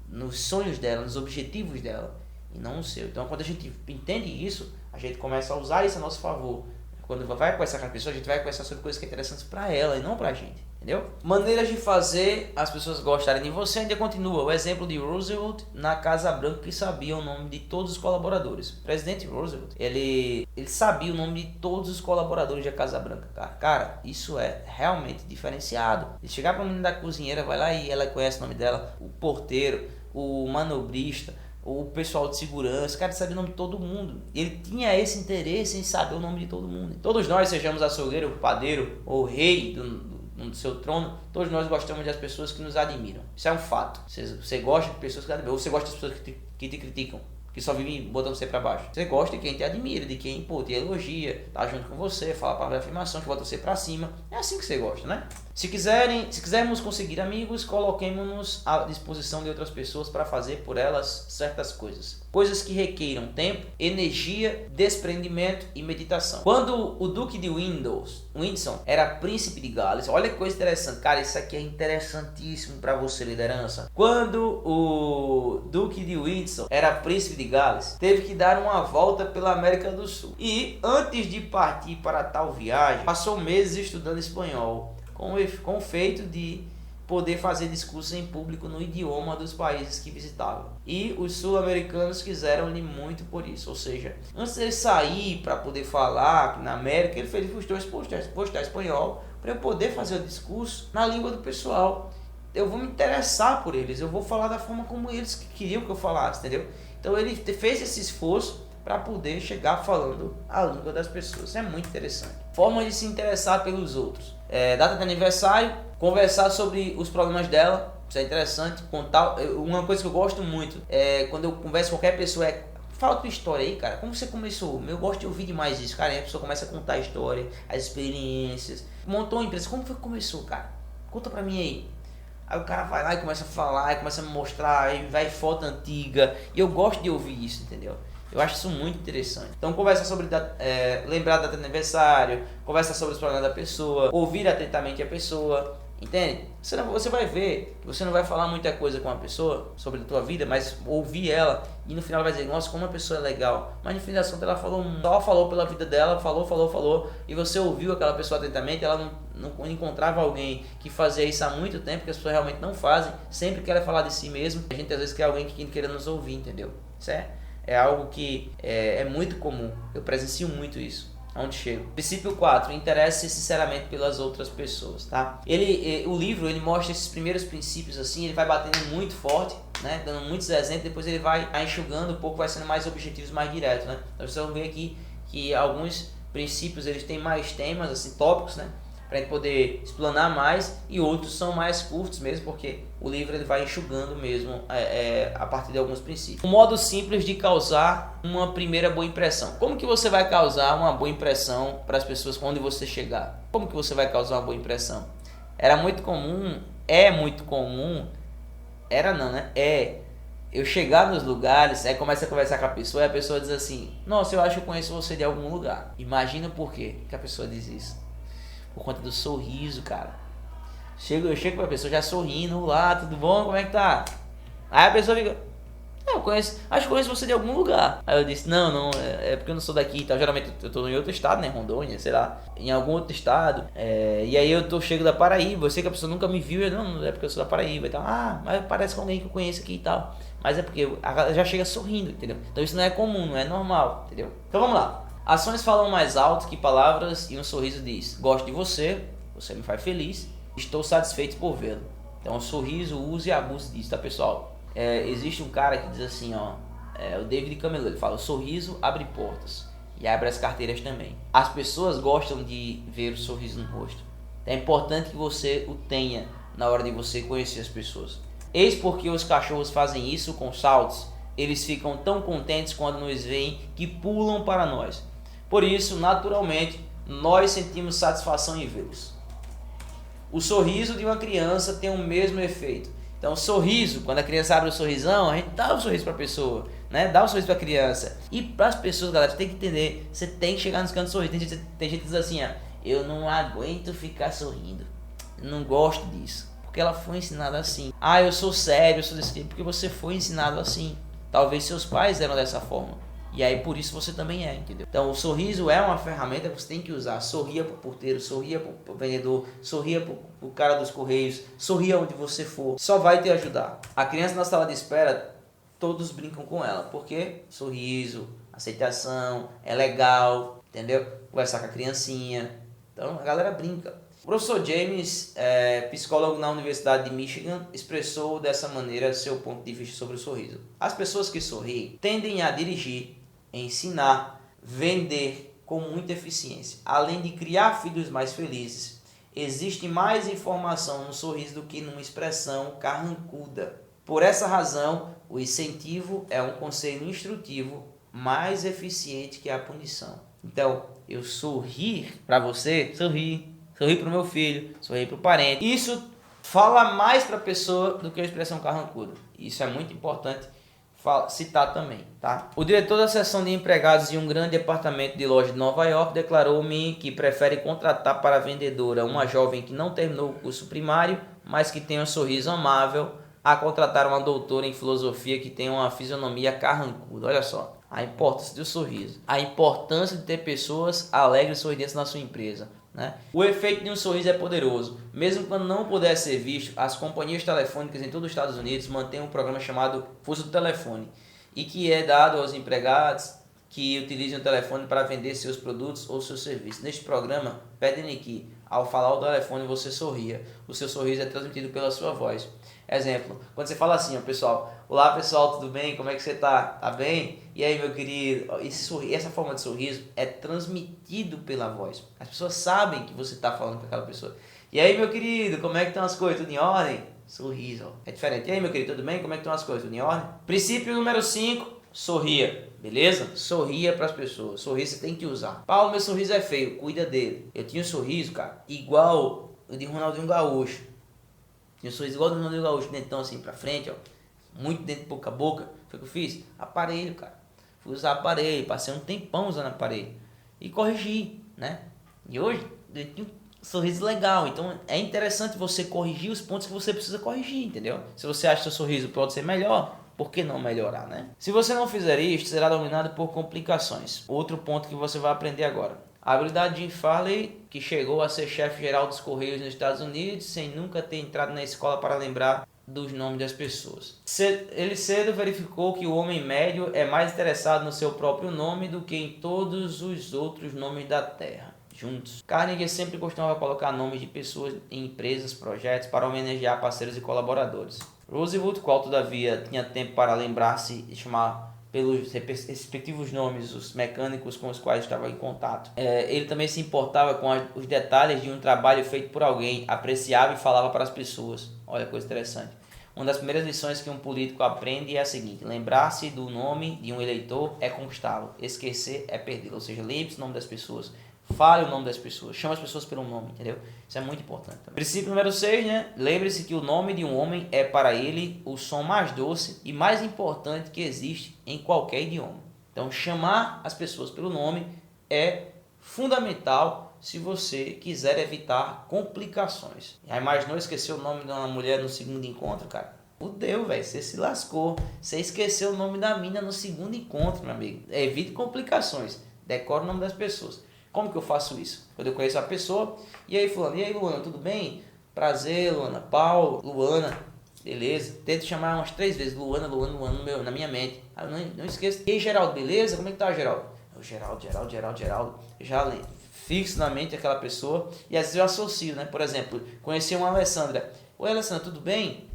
nos sonhos dela, nos objetivos dela. E não o seu. Então, quando a gente entende isso, a gente começa a usar isso a nosso favor. Quando vai conversar com a pessoa, a gente vai conversar sobre coisas que são interessantes para ela e não para a gente. Entendeu? Maneiras de fazer as pessoas gostarem de você ainda continua. O exemplo de Roosevelt na Casa Branca, que sabia o nome de todos os colaboradores. O presidente Roosevelt, ele sabia o nome de todos os colaboradores da Casa Branca, cara. Cara, isso é realmente diferenciado. Ele chegar pra menina da cozinheira, vai lá e ela conhece o nome dela, o porteiro, o manobrista, o pessoal de segurança, cara, sabia o nome de todo mundo. Ele tinha esse interesse em saber o nome de todo mundo. Todos nós, sejamos açougueiro, padeiro ou rei do seu trono, todos nós gostamos das pessoas que nos admiram. Isso é um fato. Você gosta de pessoas que te admiram, ou você gosta das pessoas que te criticam, que só vivem botando você pra baixo. Você gosta de quem te admira, de quem, pô, te elogia, tá junto com você, fala palavra de afirmação, que bota você pra cima. É assim que você gosta, né? Se quisermos conseguir amigos, coloquemos-nos à disposição de outras pessoas para fazer por elas certas coisas. Coisas que requeiram tempo, energia, desprendimento e meditação. Quando o Duque de Windsor era príncipe de Gales, olha que coisa interessante. Cara, isso aqui é interessantíssimo para você, liderança. Quando o Duque de Windsor era príncipe de Gales, teve que dar uma volta pela América do Sul. E antes de partir para tal viagem, passou meses estudando espanhol, com o feito de poder fazer discursos em público no idioma dos países que visitava. E os sul-americanos quiseram-lhe muito por isso. Ou seja, antes de ele sair para poder falar aqui na América, ele fez postar espanhol para eu poder fazer o discurso na língua do pessoal. Eu vou me interessar por eles, eu vou falar da forma como eles queriam que eu falasse, entendeu? Então ele fez esse esforço para poder chegar falando a língua das pessoas. Isso é muito interessante. Forma de se interessar pelos outros. Data de aniversário, conversar sobre os problemas dela. Isso é interessante. Contar. Uma coisa que eu gosto muito é quando eu converso com qualquer pessoa fala tua história aí, cara. Como você começou? Eu gosto de ouvir demais isso, cara. E a pessoa começa a contar a história, as experiências. Montou uma empresa. Como foi que começou, cara? Conta pra mim aí. Aí o cara vai lá e começa a falar, e começa a me mostrar, aí vai foto antiga. E eu gosto de ouvir isso, entendeu? Eu acho isso muito interessante. Então, conversar sobre lembrar da data de aniversário, conversar sobre os problemas da pessoa, ouvir atentamente a pessoa, entende? Você vai ver que você não vai falar muita coisa com a pessoa sobre a tua vida, mas ouvir ela e no final ela vai dizer, nossa, como uma pessoa é legal. Mas no fim da assunto ela falou pela vida dela, falou, e você ouviu aquela pessoa atentamente, ela não encontrava alguém que fazia isso há muito tempo, que as pessoas realmente não fazem, sempre querem falar de si mesmo. A gente às vezes quer alguém que queira nos ouvir, entendeu? Certo? É algo que é muito comum. Eu presencio muito isso, onde chego. Princípio 4. Interesse sinceramente pelas outras pessoas, tá? O livro, ele mostra esses primeiros princípios assim, ele vai batendo muito forte, né? Dando muitos exemplos, depois ele vai enxugando um pouco, vai sendo mais objetivos, mais diretos, né? Então vocês vão ver aqui que alguns princípios, eles têm mais temas, assim, tópicos, né? Para gente poder explanar mais, e outros são mais curtos mesmo, porque o livro ele vai enxugando mesmo a partir de alguns princípios. Um modo simples de causar uma primeira boa impressão. Como que você vai causar uma boa impressão para as pessoas quando você chegar? Como que você vai causar uma boa impressão? É muito comum, eu chegar nos lugares, aí começa a conversar com a pessoa e a pessoa diz assim, nossa, eu acho que eu conheço você de algum lugar. Imagina por quê que a pessoa diz isso. Por conta do sorriso, cara. Eu chego pra pessoa já sorrindo, olá, tudo bom? Como é que tá? Aí a pessoa fica, acho que conheço você de algum lugar. Aí eu disse, não, é porque eu não sou daqui e tal. Geralmente eu tô em outro estado, né? Rondônia, sei lá, em algum outro estado. E aí chego da Paraíba, eu sei que a pessoa nunca me viu, não é porque eu sou da Paraíba e tal. Mas parece com alguém que eu conheço aqui e tal. Mas é porque ela já chega sorrindo, entendeu? Então isso não é comum, não é normal, entendeu? Então vamos lá. Ações falam mais alto que palavras e um sorriso diz, gosto de você, você me faz feliz, estou satisfeito por vê-lo. Então, um sorriso, use e abuse disso, tá, pessoal? Existe um cara que diz assim, o David Cameron, ele fala, o sorriso abre portas e abre as carteiras também. As pessoas gostam de ver o sorriso no rosto. É importante que você o tenha na hora de você conhecer as pessoas. Eis porque os cachorros fazem isso com saltos. Eles ficam tão contentes quando nos veem que pulam para nós. Por isso, naturalmente, nós sentimos satisfação em vê-los. O sorriso de uma criança tem o mesmo efeito. Então, o sorriso, quando a criança abre o sorrisão, a gente dá o sorriso para a pessoa, né? Dá o sorriso para a criança. E para as pessoas, galera, você tem que entender, você tem que chegar nos cantos sorrindo. Tem gente que diz assim, eu não aguento ficar sorrindo. Eu não gosto disso. Porque ela foi ensinada assim. Eu sou sério, eu sou desse tipo, porque você foi ensinado assim. Talvez seus pais eram dessa forma. E aí por isso você também é, entendeu? Então o sorriso é uma ferramenta que você tem que usar. Sorria pro porteiro, sorria pro vendedor, sorria pro cara dos correios, sorria onde você for. Só vai te ajudar. A criança na sala de espera, todos brincam com ela. Porque sorriso, aceitação, é legal, entendeu? Conversar com a criancinha. Então a galera brinca. O professor James, psicólogo na Universidade de Michigan, expressou dessa maneira seu ponto de vista sobre o sorriso. As pessoas que sorriem tendem a dirigir, ensinar, vender com muita eficiência. Além de criar filhos mais felizes, existe mais informação no sorriso do que numa expressão carrancuda. Por essa razão, o incentivo é um conselho instrutivo mais eficiente que a punição. Então, eu sorrir para você, sorrir para o meu filho, sorrir para o parente. Isso fala mais para a pessoa do que a expressão carrancuda. Isso é muito importante citar também, tá? O diretor da seção de empregados de um grande departamento de loja de Nova York declarou-me que prefere contratar para a vendedora uma jovem que não terminou o curso primário, mas que tem um sorriso amável, a contratar uma doutora em filosofia que tem uma fisionomia carrancuda. Olha só, a importância do sorriso, a importância de ter pessoas alegres e sorridentes na sua empresa, né? O efeito de um sorriso é poderoso. Mesmo quando não puder ser visto, as companhias telefônicas em todos os Estados Unidos mantêm um programa chamado Fuso do Telefone, e que é dado aos empregados que utilizam o telefone para vender seus produtos ou seus serviços. Neste programa, pedem que, ao falar ao telefone, você sorria. O seu sorriso é transmitido pela sua voz. Exemplo, quando você fala assim, ó, pessoal, olá pessoal, tudo bem? Como é que você tá? Tá bem? E aí, meu querido? Essa forma de sorriso é transmitido pela voz. As pessoas sabem que você tá falando com aquela pessoa. E aí, meu querido, como é que estão as coisas? Tudo em ordem? Sorriso, ó. É diferente. E aí, meu querido, tudo bem? Como é que estão as coisas? Tudo em ordem? Princípio número 5, sorria. Beleza? Sorria para as pessoas. Sorriso você tem que usar. Paulo, meu sorriso é feio. Cuida dele. Eu tinha um sorriso, cara, igual o de Ronaldinho Gaúcho. Tinha um sorriso igual do Ronaldinho Gaúcho, dentão assim pra frente, ó. Muito dentro, pouca boca. Foi o que eu fiz? Aparelho, cara. Fui usar aparelho. Passei um tempão usando aparelho. E corrigi, né? E hoje, eu tenho um sorriso legal. Então, é interessante você corrigir os pontos que você precisa corrigir, entendeu? Se você acha que seu sorriso pode ser melhor, por que não melhorar, né? Se você não fizer isto, será dominado por complicações. Outro ponto que você vai aprender agora. A habilidade de Jim Farley, que chegou a ser chefe geral dos Correios nos Estados Unidos, sem nunca ter entrado na escola para lembrar dos nomes das pessoas. Ele cedo verificou que o homem médio é mais interessado no seu próprio nome do que em todos os outros nomes da Terra, juntos. Carnegie sempre costumava colocar nomes de pessoas em empresas, projetos, para homenagear parceiros e colaboradores. Roosevelt, qual todavia tinha tempo para lembrar-se e chamar pelos respectivos nomes os mecânicos com os quais estava em contato. Ele também se importava com os detalhes de um trabalho feito por alguém, apreciava e falava para as pessoas. Olha que coisa interessante. Uma das primeiras lições que um político aprende é a seguinte: lembrar-se do nome de um eleitor é conquistá-lo, esquecer é perdê-lo. Ou seja, lembre-se do nome das pessoas, fale o nome das pessoas, chame as pessoas pelo nome, entendeu? Isso é muito importante. Princípio número 6, né? Lembre-se que o nome de um homem é para ele o som mais doce e mais importante que existe em qualquer idioma. Então, chamar as pessoas pelo nome é fundamental se você quiser evitar complicações. Já imaginou esquecer o nome de uma mulher no segundo encontro, cara? Fudeu, velho, você se lascou. Você esqueceu o nome da mina no segundo encontro, meu amigo. Evite complicações. Decore o nome das pessoas. Como que eu faço isso? Quando eu conheço a pessoa, e aí fulano, e aí Luana, tudo bem? Prazer, Luana, Paulo, Luana, beleza? Tento chamar umas 3 vezes, Luana na minha mente. Aí eu não esqueço. E aí, Geraldo, beleza? Como é que tá, Geraldo? Geraldo. Já fixo na mente aquela pessoa, e às vezes eu associo, né? Por exemplo, conheci uma Alessandra. Oi, Alessandra, tudo bem?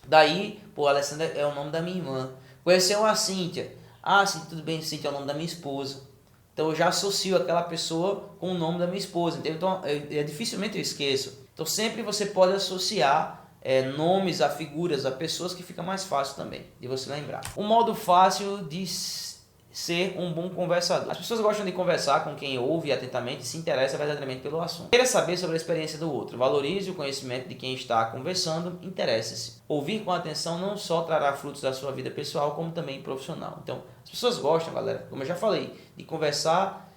Daí, pô, Alessandra é o nome da minha irmã. Conheci uma Cíntia. Ah, sim, tudo bem, Cíntia é o nome da minha esposa. Então eu já associo aquela pessoa com o nome da minha esposa. Entendeu? Então dificilmente eu esqueço. Então sempre você pode associar nomes a figuras, a pessoas, que fica mais fácil também de você lembrar. Um modo fácil de ser um bom conversador. As pessoas gostam de conversar com quem ouve atentamente e se interessa verdadeiramente pelo assunto. Queira saber sobre a experiência do outro. Valorize o conhecimento de quem está conversando. Interesse-se. Ouvir com atenção não só trará frutos da sua vida pessoal, como também profissional. Então, as pessoas gostam, galera, como eu já falei, de conversar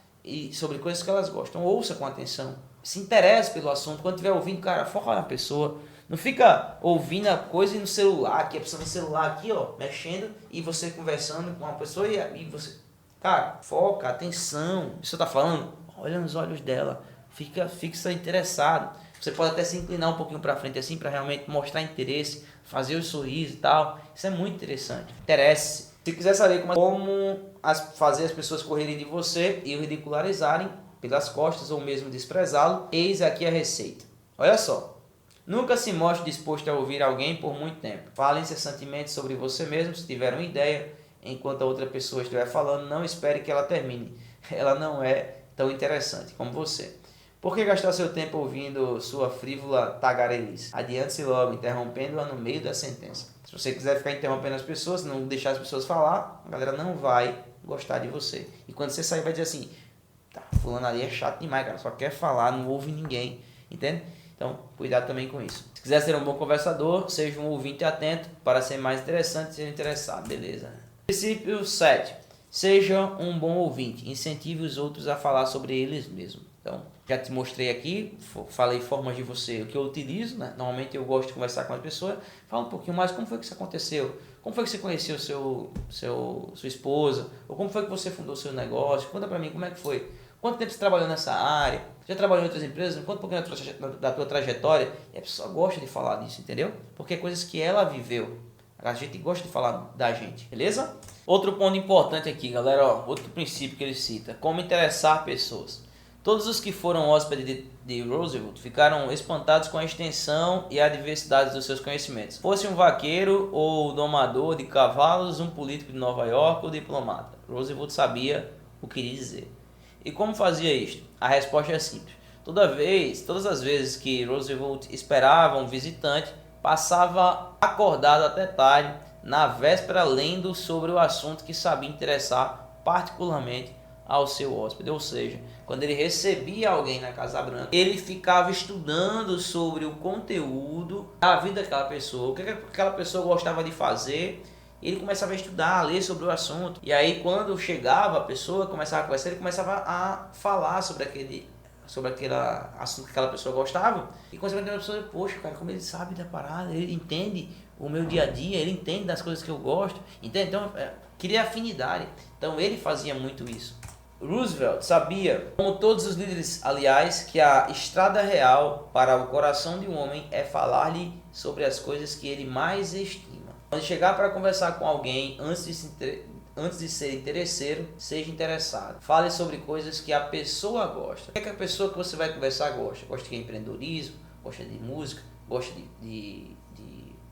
sobre coisas que elas gostam. Ouça com atenção. Se interesse pelo assunto. Quando estiver ouvindo, cara, foca na pessoa. Não fica ouvindo a coisa no celular, aqui a pessoa no celular aqui, ó, mexendo, e você conversando com uma pessoa e você... Cara, foca, atenção. Você tá falando? Olha nos olhos dela. Fixa interessado. Você pode até se inclinar um pouquinho para frente assim, para realmente mostrar interesse, fazer o sorriso e tal. Isso é muito interessante. Interesse-se. Se quiser saber como fazer as pessoas correrem de você e o ridicularizarem pelas costas ou mesmo desprezá-lo, eis aqui a receita. Olha só. Nunca se mostre disposto a ouvir alguém por muito tempo. Fale incessantemente sobre você mesmo, se tiver uma ideia. Enquanto a outra pessoa estiver falando, não espere que ela termine. Ela não é tão interessante como você. Por que gastar seu tempo ouvindo sua frívola tagarelice? Adiante-se logo, interrompendo-a no meio da sentença. Se você quiser ficar interrompendo as pessoas, não deixar as pessoas falar, a galera não vai gostar de você. E quando você sair, vai dizer assim, tá, fulano ali é chato demais, cara, só quer falar, não ouve ninguém. Entende? Então, cuidado também com isso. Se quiser ser um bom conversador, seja um ouvinte atento para ser mais interessante e ser interessado. Beleza? Princípio 7. Seja um bom ouvinte. Incentive os outros a falar sobre eles mesmos. Então, já te mostrei aqui, falei formas de você, o que eu utilizo, né? Normalmente eu gosto de conversar com as pessoas. Fala um pouquinho mais, como foi que isso aconteceu? Como foi que você conheceu sua esposa? Ou como foi que você fundou seu negócio? Conta pra mim, como é que foi? Quanto tempo você trabalhou nessa área? Já trabalhou em outras empresas? Conta um pouquinho da tua trajetória. E a pessoa gosta de falar disso, entendeu? Porque é coisas que ela viveu. A gente gosta de falar da gente, beleza? Outro ponto importante aqui, galera, ó, outro princípio que ele cita, como interessar pessoas. Todos os que foram hóspedes de Roosevelt ficaram espantados com a extensão e a diversidade dos seus conhecimentos. Fosse um vaqueiro ou domador de cavalos, um político de Nova York ou diplomata, Roosevelt sabia o que queria dizer. E como fazia isto? A resposta é simples. Todas as vezes que Roosevelt esperava um visitante, passava acordado até tarde, na véspera, lendo sobre o assunto que sabia interessar particularmente ao seu hóspede. Ou seja, quando ele recebia alguém na Casa Branca, ele ficava estudando sobre o conteúdo da vida daquela pessoa, o que aquela pessoa gostava de fazer. Ele começava a estudar, a ler sobre o assunto. E aí, quando chegava a pessoa, começava a conversar, ele começava a falar sobre aquele assunto que aquela pessoa gostava, e consequentemente a pessoa, poxa, cara, como ele sabe da parada, ele entende o meu dia a dia, ele entende das coisas que eu gosto, entende? Então, cria afinidade. Então, ele fazia muito isso. Roosevelt sabia, como todos os líderes, aliás, que a estrada real para o coração de um homem é falar-lhe sobre as coisas que ele mais estima. Quando chegar para conversar com alguém, antes de ser interesseiro, seja interessado. Fale sobre coisas que a pessoa gosta. O que é que a pessoa que você vai conversar gosta? Gosta de empreendedorismo, gosta de música, gosta de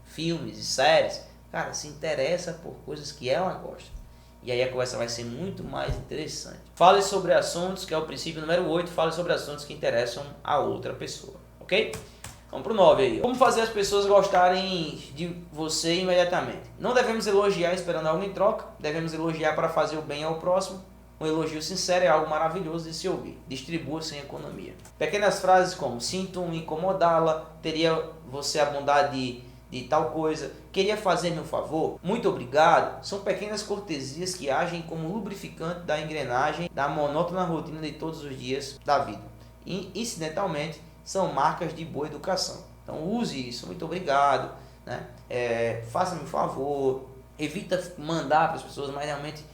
filmes e séries. Cara, se interessa por coisas que ela gosta. E aí a conversa vai ser muito mais interessante. Fale sobre assuntos, que é o princípio número 8, fale sobre assuntos que interessam a outra pessoa. Ok? Vamos pro 9 aí. Como fazer as pessoas gostarem de você imediatamente? Não devemos elogiar esperando algo em troca. Devemos elogiar para fazer o bem ao próximo. Um elogio sincero é algo maravilhoso de se ouvir. Distribua sem economia. Pequenas frases como: sinto incomodá-la, teria você a bondade de tal coisa, queria fazer-me um favor, muito obrigado, são pequenas cortesias que agem como lubrificante da engrenagem da monótona rotina de todos os dias da vida. E, incidentalmente, são marcas de boa educação. Então use isso, muito obrigado, né? Faça-me um favor, evita mandar para as pessoas, mas realmente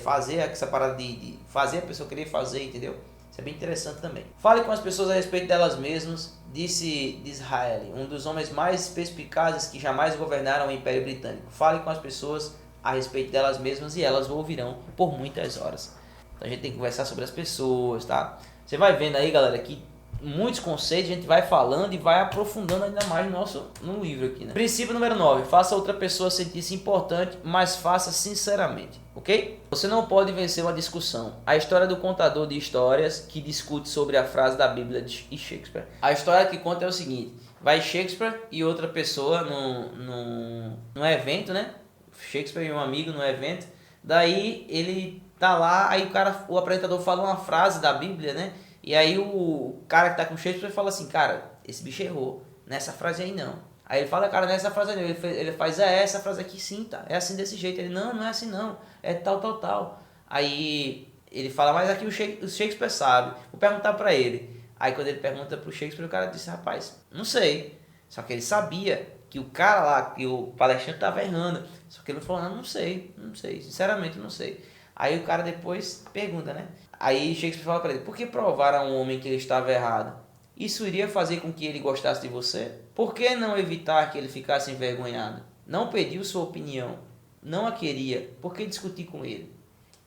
fazer essa parada de fazer a pessoa querer fazer, entendeu? Isso é bem interessante também. Fale com as pessoas a respeito delas mesmas, disse Disraeli, um dos homens mais perspicazes que jamais governaram o Império Britânico. Fale com as pessoas a respeito delas mesmas e elas o ouvirão por muitas horas. Então a gente tem que conversar sobre as pessoas, tá? Você vai vendo aí, galera, que muitos conceitos a gente vai falando e vai aprofundando ainda mais no livro aqui, né? Princípio número 9. Faça outra pessoa sentir-se importante, mas faça sinceramente, ok? Você não pode vencer uma discussão. A história do contador de histórias que discute sobre a frase da Bíblia de Shakespeare. A história que conta é o seguinte: vai Shakespeare e outra pessoa num evento, né? Shakespeare e um amigo num evento. Daí ele tá lá, aí o apresentador fala uma frase da Bíblia, né? E aí o cara que tá com o Shakespeare fala assim: cara, esse bicho errou, nessa frase aí não. Aí ele fala: cara, nessa frase aí não. Ele faz: essa frase aqui sim, tá, é assim desse jeito. Ele: não é assim não, é tal. Aí ele fala: mas aqui o Shakespeare sabe, vou perguntar pra ele. Aí quando ele pergunta pro Shakespeare, o cara disse: rapaz, não sei. Só que ele sabia que o cara lá, que o palestrante estava errando. Só que ele falou, não sei, sinceramente não sei. Aí o cara depois pergunta, né? Aí Shakespeare fala para ele, por que provar a um homem que ele estava errado? Isso iria fazer com que ele gostasse de você? Por que não evitar que ele ficasse envergonhado? Não pediu sua opinião, não a queria, por que discutir com ele?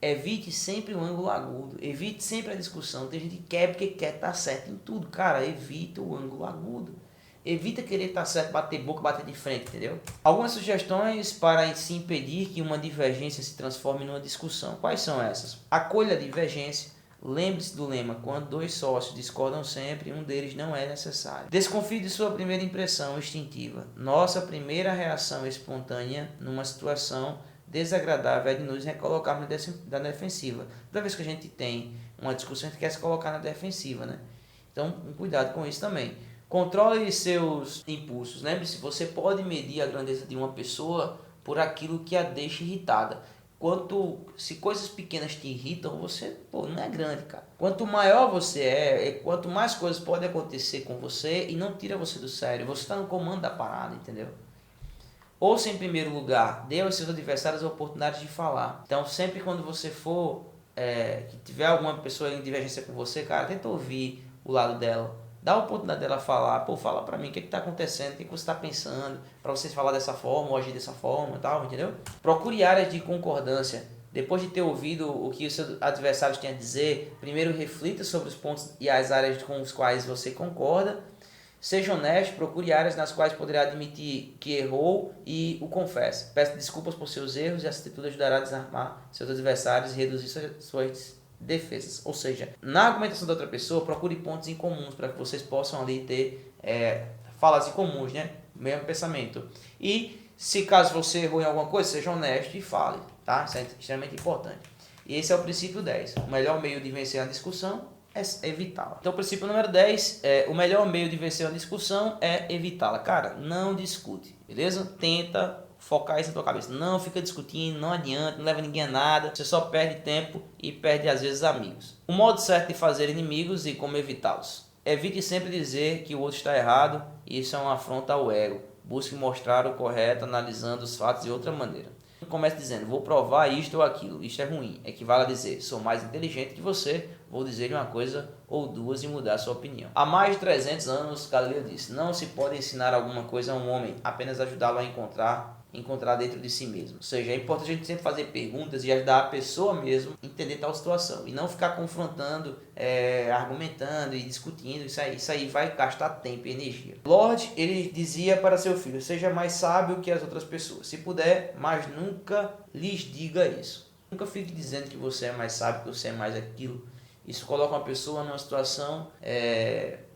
Evite sempre o ângulo agudo, evite sempre a discussão. Tem gente que quer porque quer estar certo em tudo. Cara, evita o ângulo agudo. Evita querer estar certo, bater boca, bater de frente, entendeu? Algumas sugestões para se impedir que uma divergência se transforme numa discussão. Quais são essas? Acolha a divergência. Lembre-se do lema, quando dois sócios discordam sempre, um deles não é necessário. Desconfie de sua primeira impressão instintiva. Nossa primeira reação espontânea numa situação desagradável é de nos recolocarmos na defensiva. Toda vez que a gente tem uma discussão, a gente quer se colocar na defensiva, né? Então, cuidado com isso também. Controle seus impulsos. Lembre-se, você pode medir a grandeza de uma pessoa por aquilo que a deixa irritada. Se coisas pequenas te irritam, você não é grande, cara. Quanto maior você quanto mais coisas podem acontecer com você e não tira você do sério. Você está no comando da parada, entendeu? Ouça em primeiro lugar, dê aos seus adversários a oportunidade de falar. Então, sempre quando você for, que tiver alguma pessoa em divergência com você, cara, tenta ouvir o lado dela. Dá a oportunidade dela falar, fala pra mim o que está acontecendo, o que você está pensando, para você falar dessa forma ou agir dessa forma e tal, entendeu? Procure áreas de concordância. Depois de ter ouvido o que os seus adversários têm a dizer, primeiro reflita sobre os pontos e as áreas com os quais você concorda. Seja honesto, procure áreas nas quais poderá admitir que errou e o confesse. Peça desculpas por seus erros e essa atitude ajudará a desarmar seus adversários e reduzir suas defesas. Ou seja, na argumentação da outra pessoa, procure pontos em comuns para que vocês possam ali ter falas em comuns, né? Mesmo pensamento. E se caso você errou em alguma coisa, seja honesto e fale, tá? Isso é extremamente importante. E esse é o princípio 10. O melhor meio de vencer a discussão é evitá-la. Então, o princípio número 10 o melhor meio de vencer uma discussão é evitá-la. Cara, não discute, beleza? Tenta focar isso na tua cabeça. Não fica discutindo, não adianta, não leva ninguém a nada. Você só perde tempo e perde às vezes amigos. O modo certo de fazer inimigos e como evitá-los. Evite sempre dizer que o outro está errado, isso é uma afronta ao ego. Busque mostrar o correto analisando os fatos de outra maneira. Comece dizendo, vou provar isto ou aquilo, isto é ruim. Equivale a dizer, sou mais inteligente que você, vou dizer uma coisa ou duas e mudar sua opinião. Há mais de 300 anos, Galileu disse, não se pode ensinar alguma coisa a um homem, apenas ajudá-lo a encontrar dentro de si mesmo. Ou seja, é importante a gente sempre fazer perguntas e ajudar a pessoa mesmo a entender tal situação. E não ficar confrontando, argumentando e discutindo. Isso aí vai gastar tempo e energia. Lorde, ele dizia para seu filho, seja mais sábio que as outras pessoas. Se puder, mas nunca lhes diga isso. Nunca fique dizendo que você é mais sábio, que você é mais aquilo. Isso coloca uma pessoa numa situação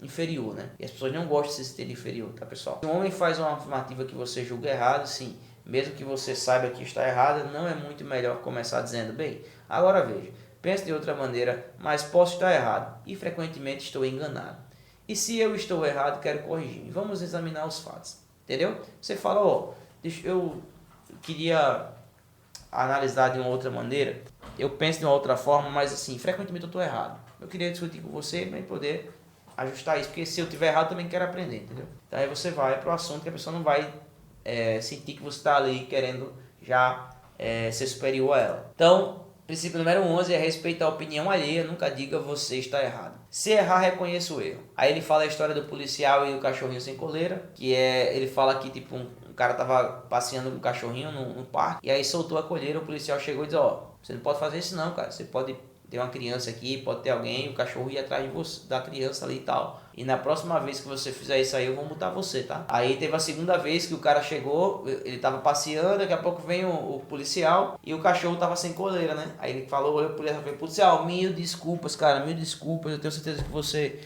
inferior, né? E as pessoas não gostam de se sentir inferior, tá, pessoal? Se um homem faz uma afirmativa que você julga errado, sim, mesmo que você saiba que está errada, não é muito melhor começar dizendo, bem, agora veja, penso de outra maneira, mas posso estar errado e frequentemente estou enganado. E se eu estou errado, quero corrigir. Vamos examinar os fatos, entendeu? Você fala, eu queria analisar de uma outra maneira, eu penso de uma outra forma, mas assim, frequentemente eu estou errado. Eu queria discutir com você para poder ajustar isso, porque se eu estiver errado, eu também quero aprender, entendeu? Então aí você vai para o assunto que a pessoa não vai sentir que você está ali querendo já ser superior a ela. Então, princípio número 11 é respeitar a opinião alheia, nunca diga você está errado. Se errar, reconheça o erro. Aí ele fala a história do policial e do cachorrinho sem coleira, que ele fala que tipo um cara tava passeando com o cachorrinho no parque, e aí soltou a coleira, o policial chegou e disse, você não pode fazer isso não, cara, você pode ter uma criança aqui, pode ter alguém, o cachorro ir atrás de você, da criança ali e tal, e na próxima vez que você fizer isso aí, eu vou multar você, tá? Aí teve a segunda vez que o cara chegou, ele tava passeando, daqui a pouco vem o policial, e o cachorro tava sem coleira, né? Aí ele falou, olhou pro policial, mil desculpas, cara, mil desculpas, eu tenho certeza que você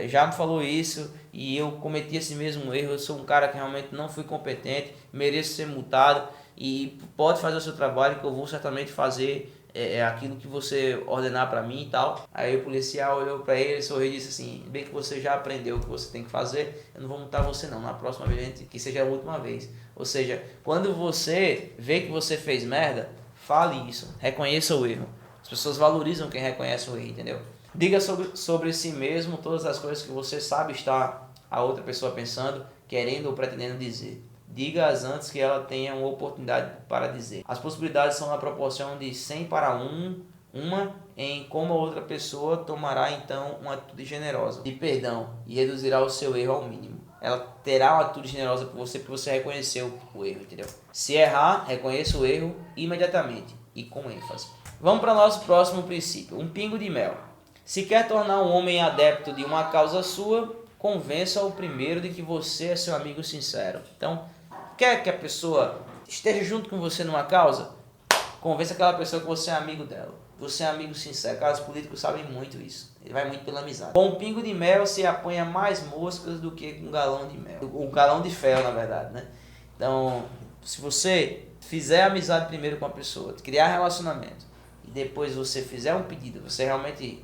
já me falou isso e eu cometi esse mesmo erro, eu sou um cara que realmente não fui competente, mereço ser multado e pode fazer o seu trabalho que eu vou certamente fazer aquilo que você ordenar para mim e tal. Aí o policial olhou para ele, sorriu e disse assim, bem que você já aprendeu o que você tem que fazer, eu não vou multar você não, na próxima vez que seja a última vez. Ou seja, quando você vê que você fez merda, fale isso, reconheça o erro. As pessoas valorizam quem reconhece o erro, entendeu? Diga sobre si mesmo todas as coisas que você sabe estar a outra pessoa pensando, querendo ou pretendendo dizer. Diga-as antes que ela tenha uma oportunidade para dizer. As possibilidades são na proporção de 100 para 1, uma em como a outra pessoa tomará então uma atitude generosa de perdão e reduzirá o seu erro ao mínimo. Ela terá uma atitude generosa por você porque você reconheceu o erro, entendeu? Se errar, reconheça o erro imediatamente e com ênfase. Vamos para o nosso próximo princípio, um pingo de mel. Se quer tornar um homem adepto de uma causa sua, convença-o primeiro de que você é seu amigo sincero. Então, quer que a pessoa esteja junto com você numa causa? Convença aquela pessoa que você é amigo dela. Você é amigo sincero. Cara, os políticos sabem muito isso. Ele vai muito pela amizade. Com um pingo de mel se apanha mais moscas do que com um galão de mel. Um galão de fel, na verdade, né? Então, se você fizer amizade primeiro com a pessoa, criar relacionamento, e depois você fizer um pedido, você realmente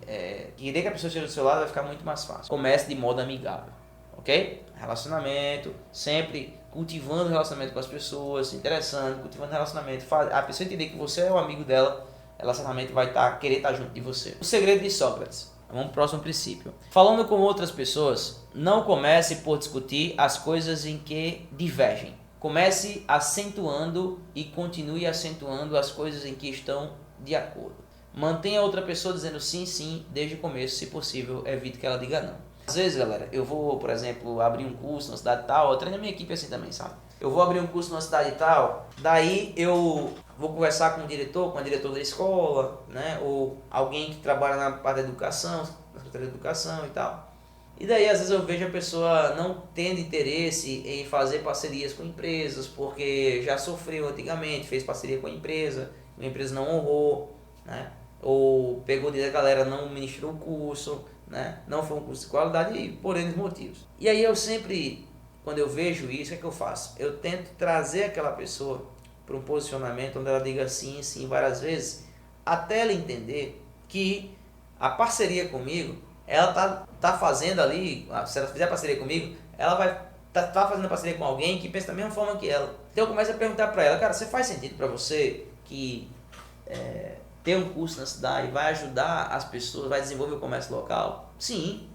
querer que a pessoa esteja do seu lado, vai ficar muito mais fácil. Comece de modo amigável, ok? Relacionamento, sempre cultivando relacionamento com as pessoas, se interessando, cultivando relacionamento. A pessoa entender que você é o amigo dela, ela certamente vai querer estar junto de você. O segredo de Sócrates. Vamos para o próximo princípio. Falando com outras pessoas, não comece por discutir as coisas em que divergem. Comece acentuando e continue acentuando as coisas em que estão de acordo. Mantenha a outra pessoa dizendo sim, sim, desde o começo, se possível, evite que ela diga não. Às vezes, galera, eu vou, por exemplo, abrir um curso na cidade tal, eu treino a minha equipe assim também, sabe? Eu vou abrir um curso na cidade tal, daí eu vou conversar com o diretor, com a diretora da escola, né? Ou alguém que trabalha na parte da educação, na Secretaria de Educação e tal. E daí, às vezes, eu vejo a pessoa não tendo interesse em fazer parcerias com empresas, porque já sofreu antigamente, fez parceria com a empresa não honrou, né? Ou pegou dinheiro da galera, não ministrou o curso, né? Não foi um curso de qualidade e por N motivos. E aí eu sempre, quando eu vejo isso, o que eu faço? Eu tento trazer aquela pessoa para um posicionamento onde ela diga sim, sim várias vezes, até ela entender que a parceria comigo, ela tá fazendo ali, se ela fizer parceria comigo, ela vai tá fazendo parceria com alguém que pensa da mesma forma que ela. Então eu começo a perguntar para ela, cara, você faz sentido para você que ter um curso na cidade vai ajudar as pessoas, vai desenvolver o comércio local? Sim,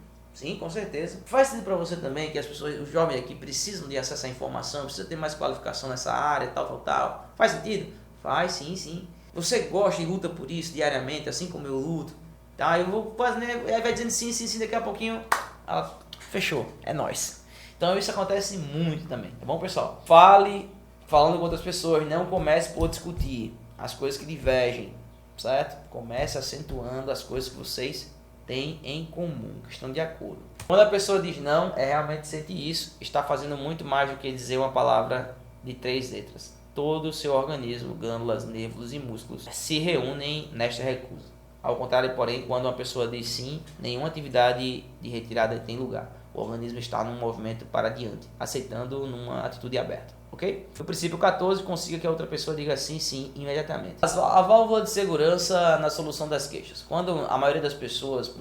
com certeza. Faz sentido para você também que as pessoas, os jovens aqui precisam de acesso à informação, precisam ter mais qualificação nessa área, tal. Faz sentido? Faz, sim. Você gosta e luta por isso diariamente, assim como eu luto? Tá, eu vou fazer, aí vai dizendo sim, daqui a pouquinho, ela fechou, é nóis. Então isso acontece muito também, tá bom, pessoal? Falando com outras pessoas, não comece por discutir as coisas que divergem, certo? Comece acentuando as coisas que vocês têm em comum, que estão de acordo. Quando a pessoa diz não, realmente sente isso, está fazendo muito mais do que dizer uma palavra de 3 letras. Todo o seu organismo, glândulas, nervos e músculos se reúnem nesta recusa. Ao contrário, porém, quando uma pessoa diz sim, nenhuma atividade de retirada tem lugar. O organismo está num movimento para diante, aceitando numa atitude aberta. Ok? No princípio 14, consiga que a outra pessoa diga sim imediatamente. A válvula de segurança na solução das queixas. Quando a maioria das pessoas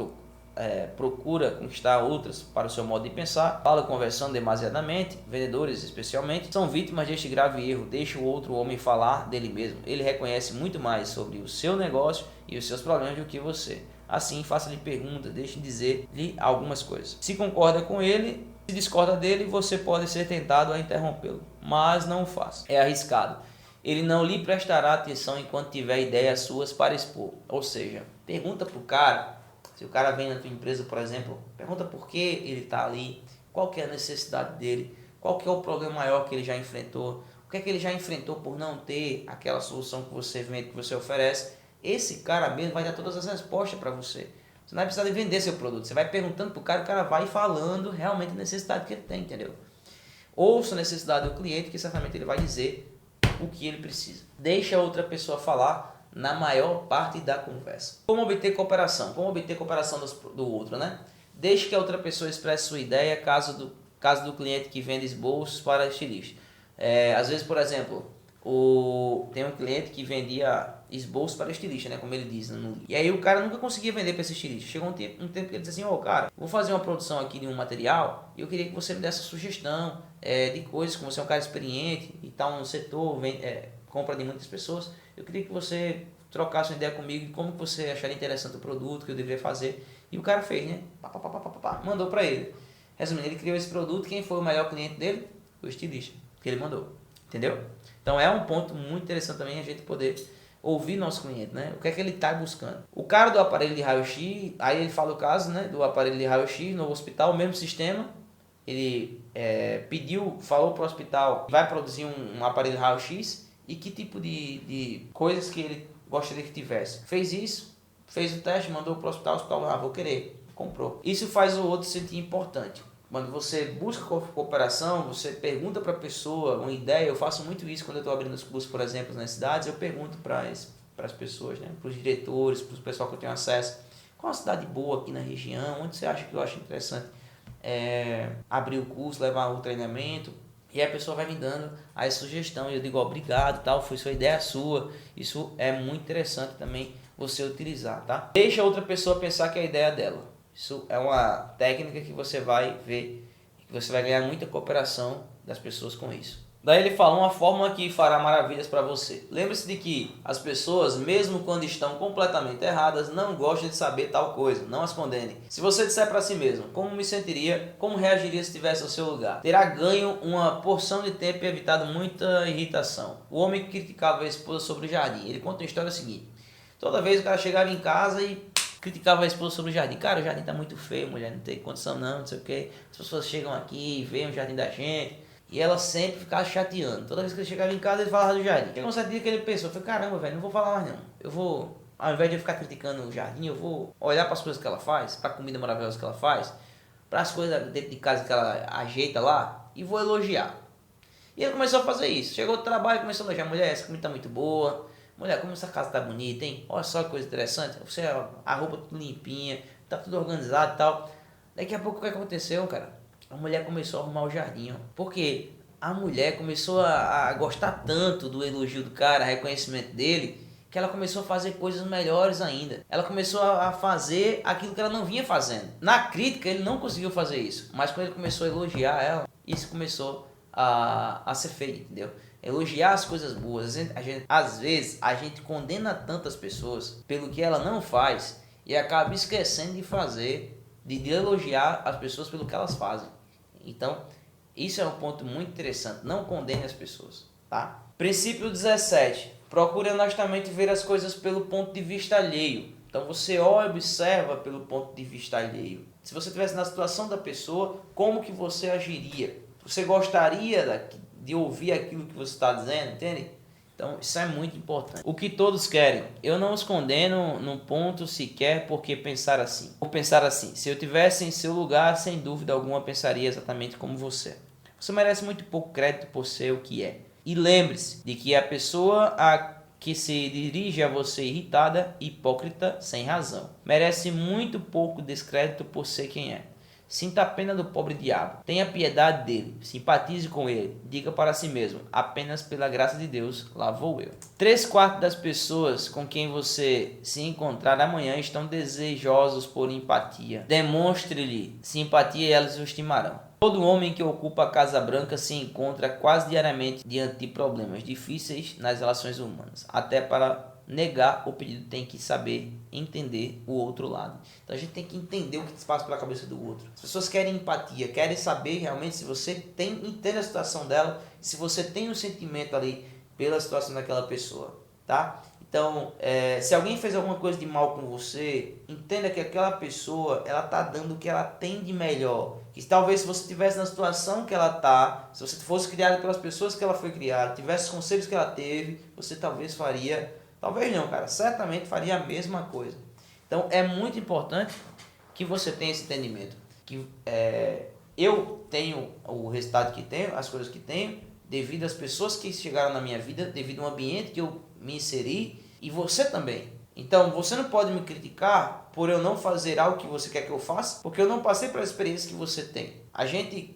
procura conquistar outras para o seu modo de pensar, fala conversando demasiadamente, vendedores especialmente, são vítimas deste grave erro. Deixa o outro homem falar dele mesmo. Ele reconhece muito mais sobre o seu negócio e os seus problemas do que você. Assim, faça-lhe perguntas, deixe dizer-lhe algumas coisas. Se concorda com ele, se discorda dele, você pode ser tentado a interrompê-lo, mas não o faça. É arriscado. Ele não lhe prestará atenção enquanto tiver ideias suas para expor. Ou seja, pergunta para o cara, se o cara vem na tua empresa, por exemplo, pergunta por que ele está ali, qual que é a necessidade dele, qual que é o problema maior que ele já enfrentou, o que é que ele já enfrentou por não ter aquela solução que você vende, que você oferece. Esse cara mesmo vai dar todas as respostas para você. Você não vai precisar de vender seu produto. Você vai perguntando pro cara, o cara vai falando realmente a necessidade que ele tem, entendeu? Ouça a necessidade do cliente, que certamente ele vai dizer o que ele precisa. Deixa a outra pessoa falar na maior parte da conversa. Como obter cooperação? Como obter cooperação do outro, né? Deixe que a outra pessoa expresse sua ideia, caso do cliente que vende esboços para estilista. Às vezes, por exemplo, tem um cliente que vendia esboço para estilista, né, como ele diz no livro. E aí o cara nunca conseguia vender para esse estilista. Chegou um tempo que ele disse assim, cara, vou fazer uma produção aqui de um material e eu queria que você me desse sugestão de coisas, como você é um cara experiente e tal no setor, compra de muitas pessoas, eu queria que você trocasse uma ideia comigo de como que você acharia interessante o produto que eu deveria fazer. E o cara fez, né? Mandou para ele. Resumindo, ele criou esse produto, quem foi o melhor cliente dele? O estilista, que ele mandou. Entendeu? Então é um ponto muito interessante também a gente poder ouvir nosso cliente, né? O que é que ele está buscando. O cara do aparelho de raio-x, aí ele fala o caso, né, do aparelho de raio-x no hospital, o mesmo sistema, ele falou para o hospital que vai produzir um aparelho de raio-x e que tipo de coisas que ele gostaria que tivesse. Fez isso, fez o teste, mandou para o hospital, vou querer, comprou. Isso faz o outro sentir importante. Quando você busca cooperação, você pergunta para a pessoa uma ideia. Eu faço muito isso quando eu estou abrindo os cursos, por exemplo, nas cidades. Eu pergunto para as pessoas, né? Para os diretores, para o pessoal que eu tenho acesso. Qual a cidade boa aqui na região? Onde você acha que eu acho interessante abrir o curso, levar o treinamento? E a pessoa vai me dando a sugestão. E eu digo, obrigado, tal, foi sua ideia sua. Isso é muito interessante também você utilizar, tá? Deixa a outra pessoa pensar que é a ideia dela. Isso é uma técnica que você vai ver, que você vai ganhar muita cooperação das pessoas com isso. Daí ele fala uma fórmula que fará maravilhas para você. Lembre-se de que as pessoas, mesmo quando estão completamente erradas, não gostam de saber tal coisa. Não as condene. Se você disser para si mesmo, como me sentiria, como reagiria se estivesse no seu lugar, terá ganho uma porção de tempo e evitado muita irritação. O homem que criticava a esposa sobre o jardim, ele conta uma história seguinte. Toda vez o cara chegava em casa e criticava a esposa sobre o jardim. Cara, o jardim tá muito feio, mulher, não tem condição não sei o que. As pessoas chegam aqui, veem o jardim da gente, e ela sempre ficava chateando. Toda vez que ele chegava em casa, ele falava do jardim. Chegou um certo dia que ele pensou, foi caramba, velho, não vou falar mais não. Eu vou, ao invés de eu ficar criticando o jardim, eu vou olhar para as coisas que ela faz, para a comida maravilhosa que ela faz, para as coisas dentro de casa que ela ajeita lá, e vou elogiar. E ele começou a fazer isso. Chegou do trabalho e começou a elogiar. Mulher, essa comida tá muito boa. Mulher, como essa casa tá bonita, hein? Olha só que coisa interessante. Você, a roupa tudo limpinha, tá tudo organizado e tal. Daqui a pouco o que aconteceu, cara? A mulher começou a arrumar o jardim, ó. Porque a mulher começou a gostar tanto do elogio do cara, reconhecimento dele, que ela começou a fazer coisas melhores ainda. Ela começou a fazer aquilo que ela não vinha fazendo. Na crítica, ele não conseguiu fazer isso. Mas quando ele começou a elogiar ela, isso começou a ser feito, entendeu? Elogiar as coisas boas. Às vezes a gente condena tantas pessoas pelo que ela não faz e acaba esquecendo de fazer, de elogiar as pessoas pelo que elas fazem. Então, isso é um ponto muito interessante. Não condene as pessoas, tá? Princípio 17. Procure honestamente ver as coisas pelo ponto de vista alheio. Então você observa pelo ponto de vista alheio. Se você estivesse na situação da pessoa, como que você agiria? Você gostaria de ouvir aquilo que você está dizendo, entende? Então isso é muito importante. O que todos querem. Eu não os condeno num ponto sequer porque pensar assim. Por pensar assim, se eu tivesse em seu lugar, sem dúvida alguma pensaria exatamente como você. Você merece muito pouco crédito por ser o que é. E lembre-se de que a pessoa que se dirige a você irritada, hipócrita, sem razão, merece muito pouco descrédito por ser quem é. Sinta a pena do pobre diabo, tenha piedade dele, simpatize com ele, diga para si mesmo, apenas pela graça de Deus, lá vou eu. 3/4 das pessoas com quem você se encontrar amanhã estão desejosos por empatia. Demonstre-lhe simpatia e elas o estimarão. Todo homem que ocupa a Casa Branca se encontra quase diariamente diante de problemas difíceis nas relações humanas. Até para negar o pedido tem que saber entender o outro lado. Então a gente tem que entender o que se passa pela cabeça do outro. As pessoas querem empatia, querem saber realmente se você entende a situação dela, se você tem um sentimento ali pela situação daquela pessoa, tá? Então, se alguém fez alguma coisa de mal com você, entenda que aquela pessoa, ela tá dando o que ela tem de melhor. Que talvez se você estivesse na situação que ela tá, se você fosse criado pelas pessoas que ela foi criada, tivesse os conselhos que ela teve, você talvez faria, talvez não, cara, certamente faria a mesma coisa. Então, é muito importante que você tenha esse entendimento. Que eu tenho o resultado que tenho, as coisas que tenho, devido às pessoas que chegaram na minha vida, devido ao ambiente que eu me inseri, e você também. Então, você não pode me criticar por eu não fazer algo que você quer que eu faça, porque eu não passei pela experiência que você tem. A gente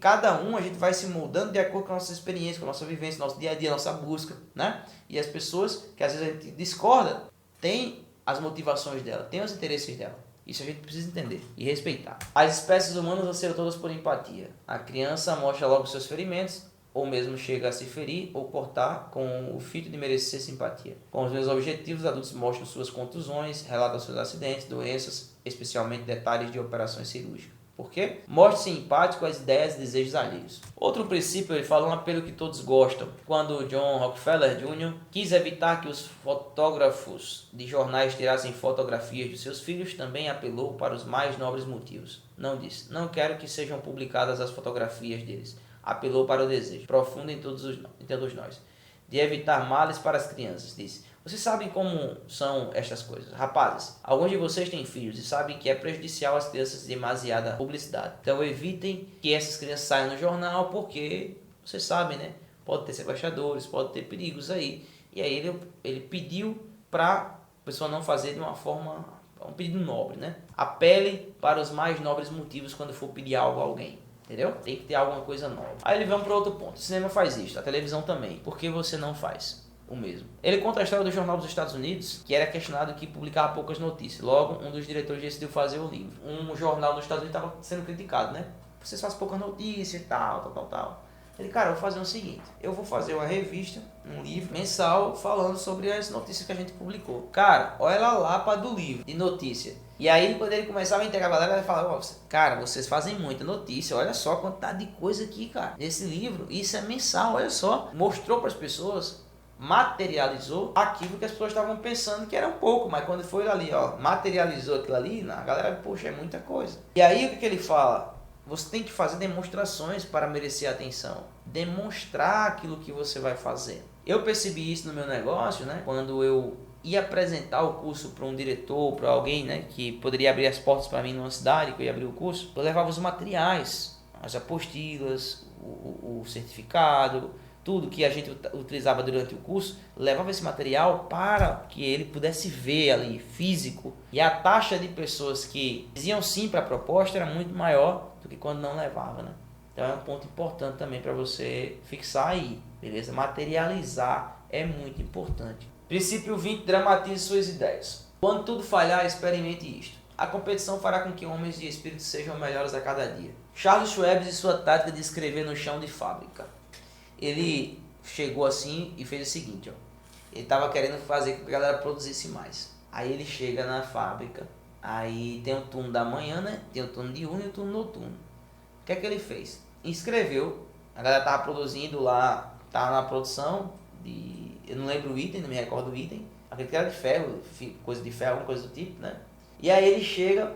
vai se moldando de acordo com a nossa experiência, com a nossa vivência, nosso dia a dia, nossa busca, né? E as pessoas que às vezes a gente discorda, têm as motivações dela, têm os interesses dela. Isso a gente precisa entender e respeitar. As espécies humanas anseiam todas por empatia. A criança mostra logo seus ferimentos, ou mesmo chega a se ferir ou cortar com o fito de merecer simpatia. Com os meus objetivos, adultos mostram suas contusões, relatam seus acidentes, doenças, especialmente detalhes de operações cirúrgicas. Por quê? Mostre-se empático às ideias e desejos alheios. Outro princípio, ele fala um apelo que todos gostam. Quando John Rockefeller Jr. quis evitar que os fotógrafos de jornais tirassem fotografias de seus filhos, também apelou para os mais nobres motivos. Não disse, não quero que sejam publicadas as fotografias deles. Apelou para o desejo profundo em todos nós, de evitar males para as crianças. Disse, vocês sabem como são estas coisas. Rapazes, alguns de vocês têm filhos e sabem que é prejudicial às crianças demasiada publicidade. Então evitem que essas crianças saiam no jornal, porque vocês sabem, né? Pode ter sequestradores, pode ter perigos aí. E aí ele pediu para a pessoa não fazer de uma forma, um pedido nobre, né? Apele para os mais nobres motivos quando for pedir algo a alguém. Entendeu? Tem que ter alguma coisa nova. Aí ele vem para outro ponto. O cinema faz isso, a televisão também. Por que você não faz o mesmo? Ele conta a história do Jornal dos Estados Unidos, que era questionado que publicava poucas notícias. Logo, um dos diretores decidiu fazer o livro. Um jornal nos Estados Unidos estava sendo criticado, né? Vocês fazem poucas notícias e tal. Ele, cara, eu vou fazer o seguinte. Eu vou fazer uma revista, um livro mensal, falando sobre as notícias que a gente publicou. Cara, olha lá a lapa do livro de notícia. E aí, quando ele começava a entregar a galera, ele falava, cara, vocês fazem muita notícia, olha só a quantidade de coisa aqui, cara, nesse livro, isso é mensal, olha só. Mostrou para as pessoas, materializou aquilo que as pessoas estavam pensando que era um pouco, mas quando foi ali, ó, materializou aquilo ali, a galera, poxa, é muita coisa. E aí, o que ele fala? Você tem que fazer demonstrações para merecer atenção, demonstrar aquilo que você vai fazer. Eu percebi isso no meu negócio, né, quando eu ia apresentar o curso para um diretor, para alguém, né, que poderia abrir as portas para mim numa cidade, que eu ia abrir o curso, eu levava os materiais, as apostilas, o certificado, tudo que a gente utilizava durante o curso, levava esse material para que ele pudesse ver ali, físico. E a taxa de pessoas que diziam sim para a proposta era muito maior do que quando não levava, né? Então é um ponto importante também para você fixar aí, beleza? Materializar é muito importante. Princípio 20, dramatize suas ideias. Quando tudo falhar, experimente isto. A competição fará com que homens de espírito sejam melhores a cada dia. Charles Schwab e sua tática de escrever no chão de fábrica. Ele chegou assim e fez o seguinte, ó. Ele estava querendo fazer com que a galera produzisse mais. Aí ele chega na fábrica, aí tem o turno da manhã, né? Tem o turno diurno e o turno noturno. O que é que ele fez? Escreveu, a galera estava produzindo lá, estava na produção de... Eu não lembro o item, não me recordo o item. Aquele que era de ferro, coisa de ferro, alguma coisa do tipo, né? E aí ele chega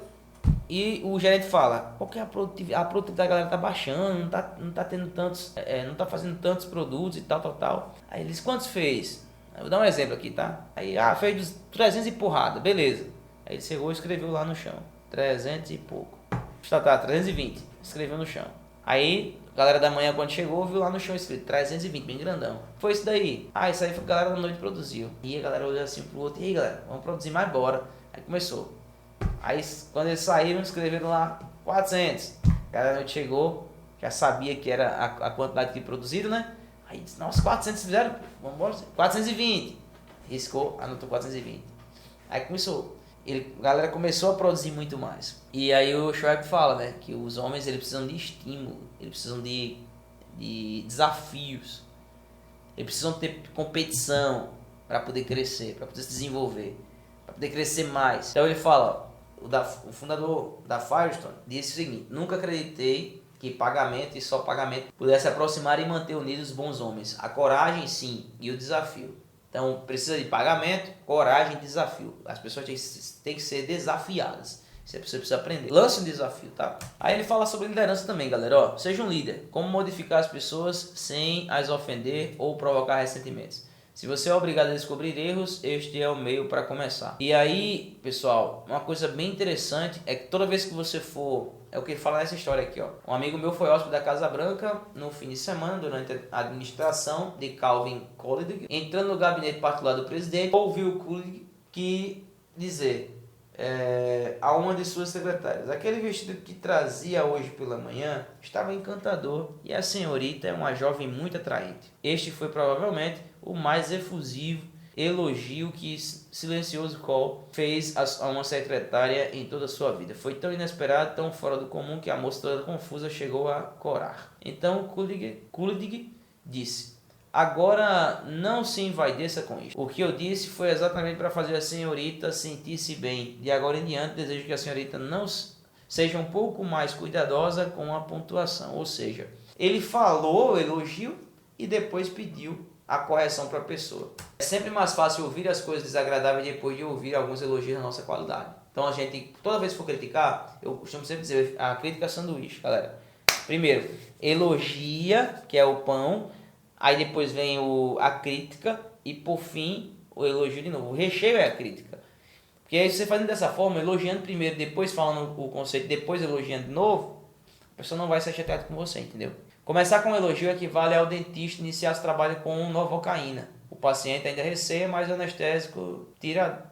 e o gerente fala, qual que é a produtividade da galera tá baixando, não tá tendo tantos, não tá fazendo tantos produtos e tal. Aí ele disse, quantos fez? Eu vou dar um exemplo aqui, tá? Aí, fez 300 e porrada, beleza. Aí ele chegou e escreveu lá no chão, 300 e pouco. Tá, 320, escreveu no chão. Aí, a galera da manhã, quando chegou, viu lá no chão escrito 320, bem grandão. Foi isso daí. Isso aí foi a galera da noite produziu. E a galera olhou assim pro outro. E aí, galera, vamos produzir mais, bora. Aí começou. Aí, quando eles saíram, escreveram lá 400. A galera da noite chegou, já sabia que era a quantidade que produziram, né? Aí disse, nossa, 400 fizeram? Vamos embora. 420. Riscou, anotou 420. Aí começou. A galera começou a produzir muito mais. E aí o Schwab fala, né, que os homens eles precisam de estímulo, eles precisam de desafios, eles precisam ter competição para poder crescer, para poder se desenvolver, para poder crescer mais. Então ele fala, o fundador da Firestone disse o seguinte, nunca acreditei que pagamento e só pagamento pudesse aproximar e manter unidos os bons homens. A coragem sim, e o desafio. Então, precisa de pagamento, coragem e desafio. As pessoas têm que ser desafiadas. Você precisa aprender. Lance um desafio, tá? Aí ele fala sobre liderança também, galera. Seja um líder. Como modificar as pessoas sem as ofender ou provocar ressentimentos. Se você é obrigado a descobrir erros, este é o meio para começar. E aí, pessoal, uma coisa bem interessante é que toda vez que você for... É o que ele fala nessa história aqui, ó. Um amigo meu foi hóspede da Casa Branca no fim de semana, durante a administração de Calvin Coolidge. Entrando no gabinete particular do presidente, ouviu Coolidge dizer a uma de suas secretárias, aquele vestido que trazia hoje pela manhã estava encantador e a senhorita é uma jovem muito atraente. Este foi provavelmente o mais efusivo elogio que silencioso Cole fez a uma secretária em toda a sua vida. Foi tão inesperado, tão fora do comum que a moça toda confusa chegou a corar. Então Coolidge disse, agora não se envaideça com isso. O que eu disse foi exatamente para fazer a senhorita sentir-se bem. De agora em diante desejo que a senhorita não Seja um pouco mais cuidadosa com a pontuação, ou seja, ele falou o elogio e depois pediu a correção para a pessoa. É sempre mais fácil ouvir as coisas desagradáveis depois de ouvir alguns elogios da nossa qualidade. Então a gente, toda vez que for criticar, eu costumo sempre dizer, a crítica é sanduíche, galera. Primeiro, elogia, que é o pão, aí depois vem a crítica e por fim o elogio de novo. O recheio é a crítica. Porque aí você fazendo dessa forma, elogiando primeiro, depois falando o conceito, depois elogiando de novo, a pessoa não vai ser chateada com você, entendeu? Começar com um elogio equivale ao dentista iniciar seu trabalho com novocaína. O paciente ainda receia, mas o anestésico tira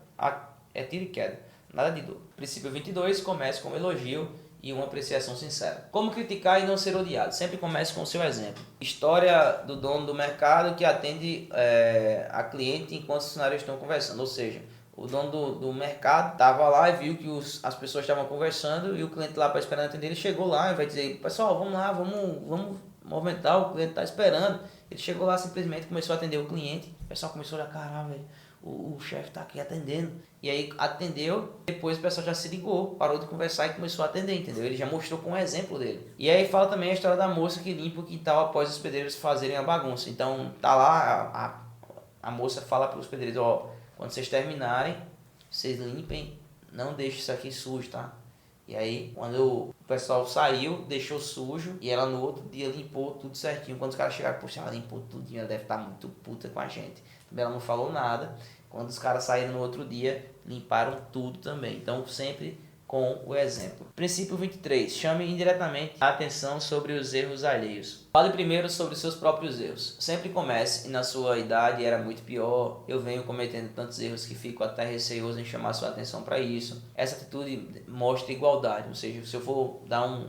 e queda. Nada de dor. Princípio 22, comece com um elogio e uma apreciação sincera. Como criticar e não ser odiado? Sempre comece com o seu exemplo. História do dono do mercado que atende a cliente enquanto os funcionários estão conversando. Ou seja, o dono do mercado estava lá e viu que as pessoas estavam conversando e o cliente lá para esperando atender, ele chegou lá e vai dizer, pessoal, vamos lá, vamos movimentar, o cliente está esperando. Ele chegou lá simplesmente, começou a atender o cliente, o pessoal começou a olhar, caramba, velho, o chefe está aqui atendendo. E aí atendeu, depois o pessoal já se ligou, parou de conversar e começou a atender, entendeu? Ele já mostrou com um exemplo dele. E aí fala também a história da moça que limpa o quintal após os pedreiros fazerem a bagunça. Então tá lá, a moça fala para os pedreiros, ó, quando vocês terminarem, vocês limpem, não deixem isso aqui sujo, tá? E aí, quando o pessoal saiu, deixou sujo, e ela no outro dia limpou tudo certinho. Quando os caras chegaram, poxa, ela limpou tudinho, ela deve estar muito puta com a gente. Também ela não falou nada. Quando os caras saíram no outro dia, limparam tudo também. Então, sempre com o exemplo. Princípio 23. Chame indiretamente a atenção sobre os erros alheios. Fale primeiro sobre os seus próprios erros. Sempre comece, e na sua idade era muito pior, eu venho cometendo tantos erros que fico até receoso em chamar sua atenção para isso. Essa atitude mostra igualdade, ou seja, se eu for dar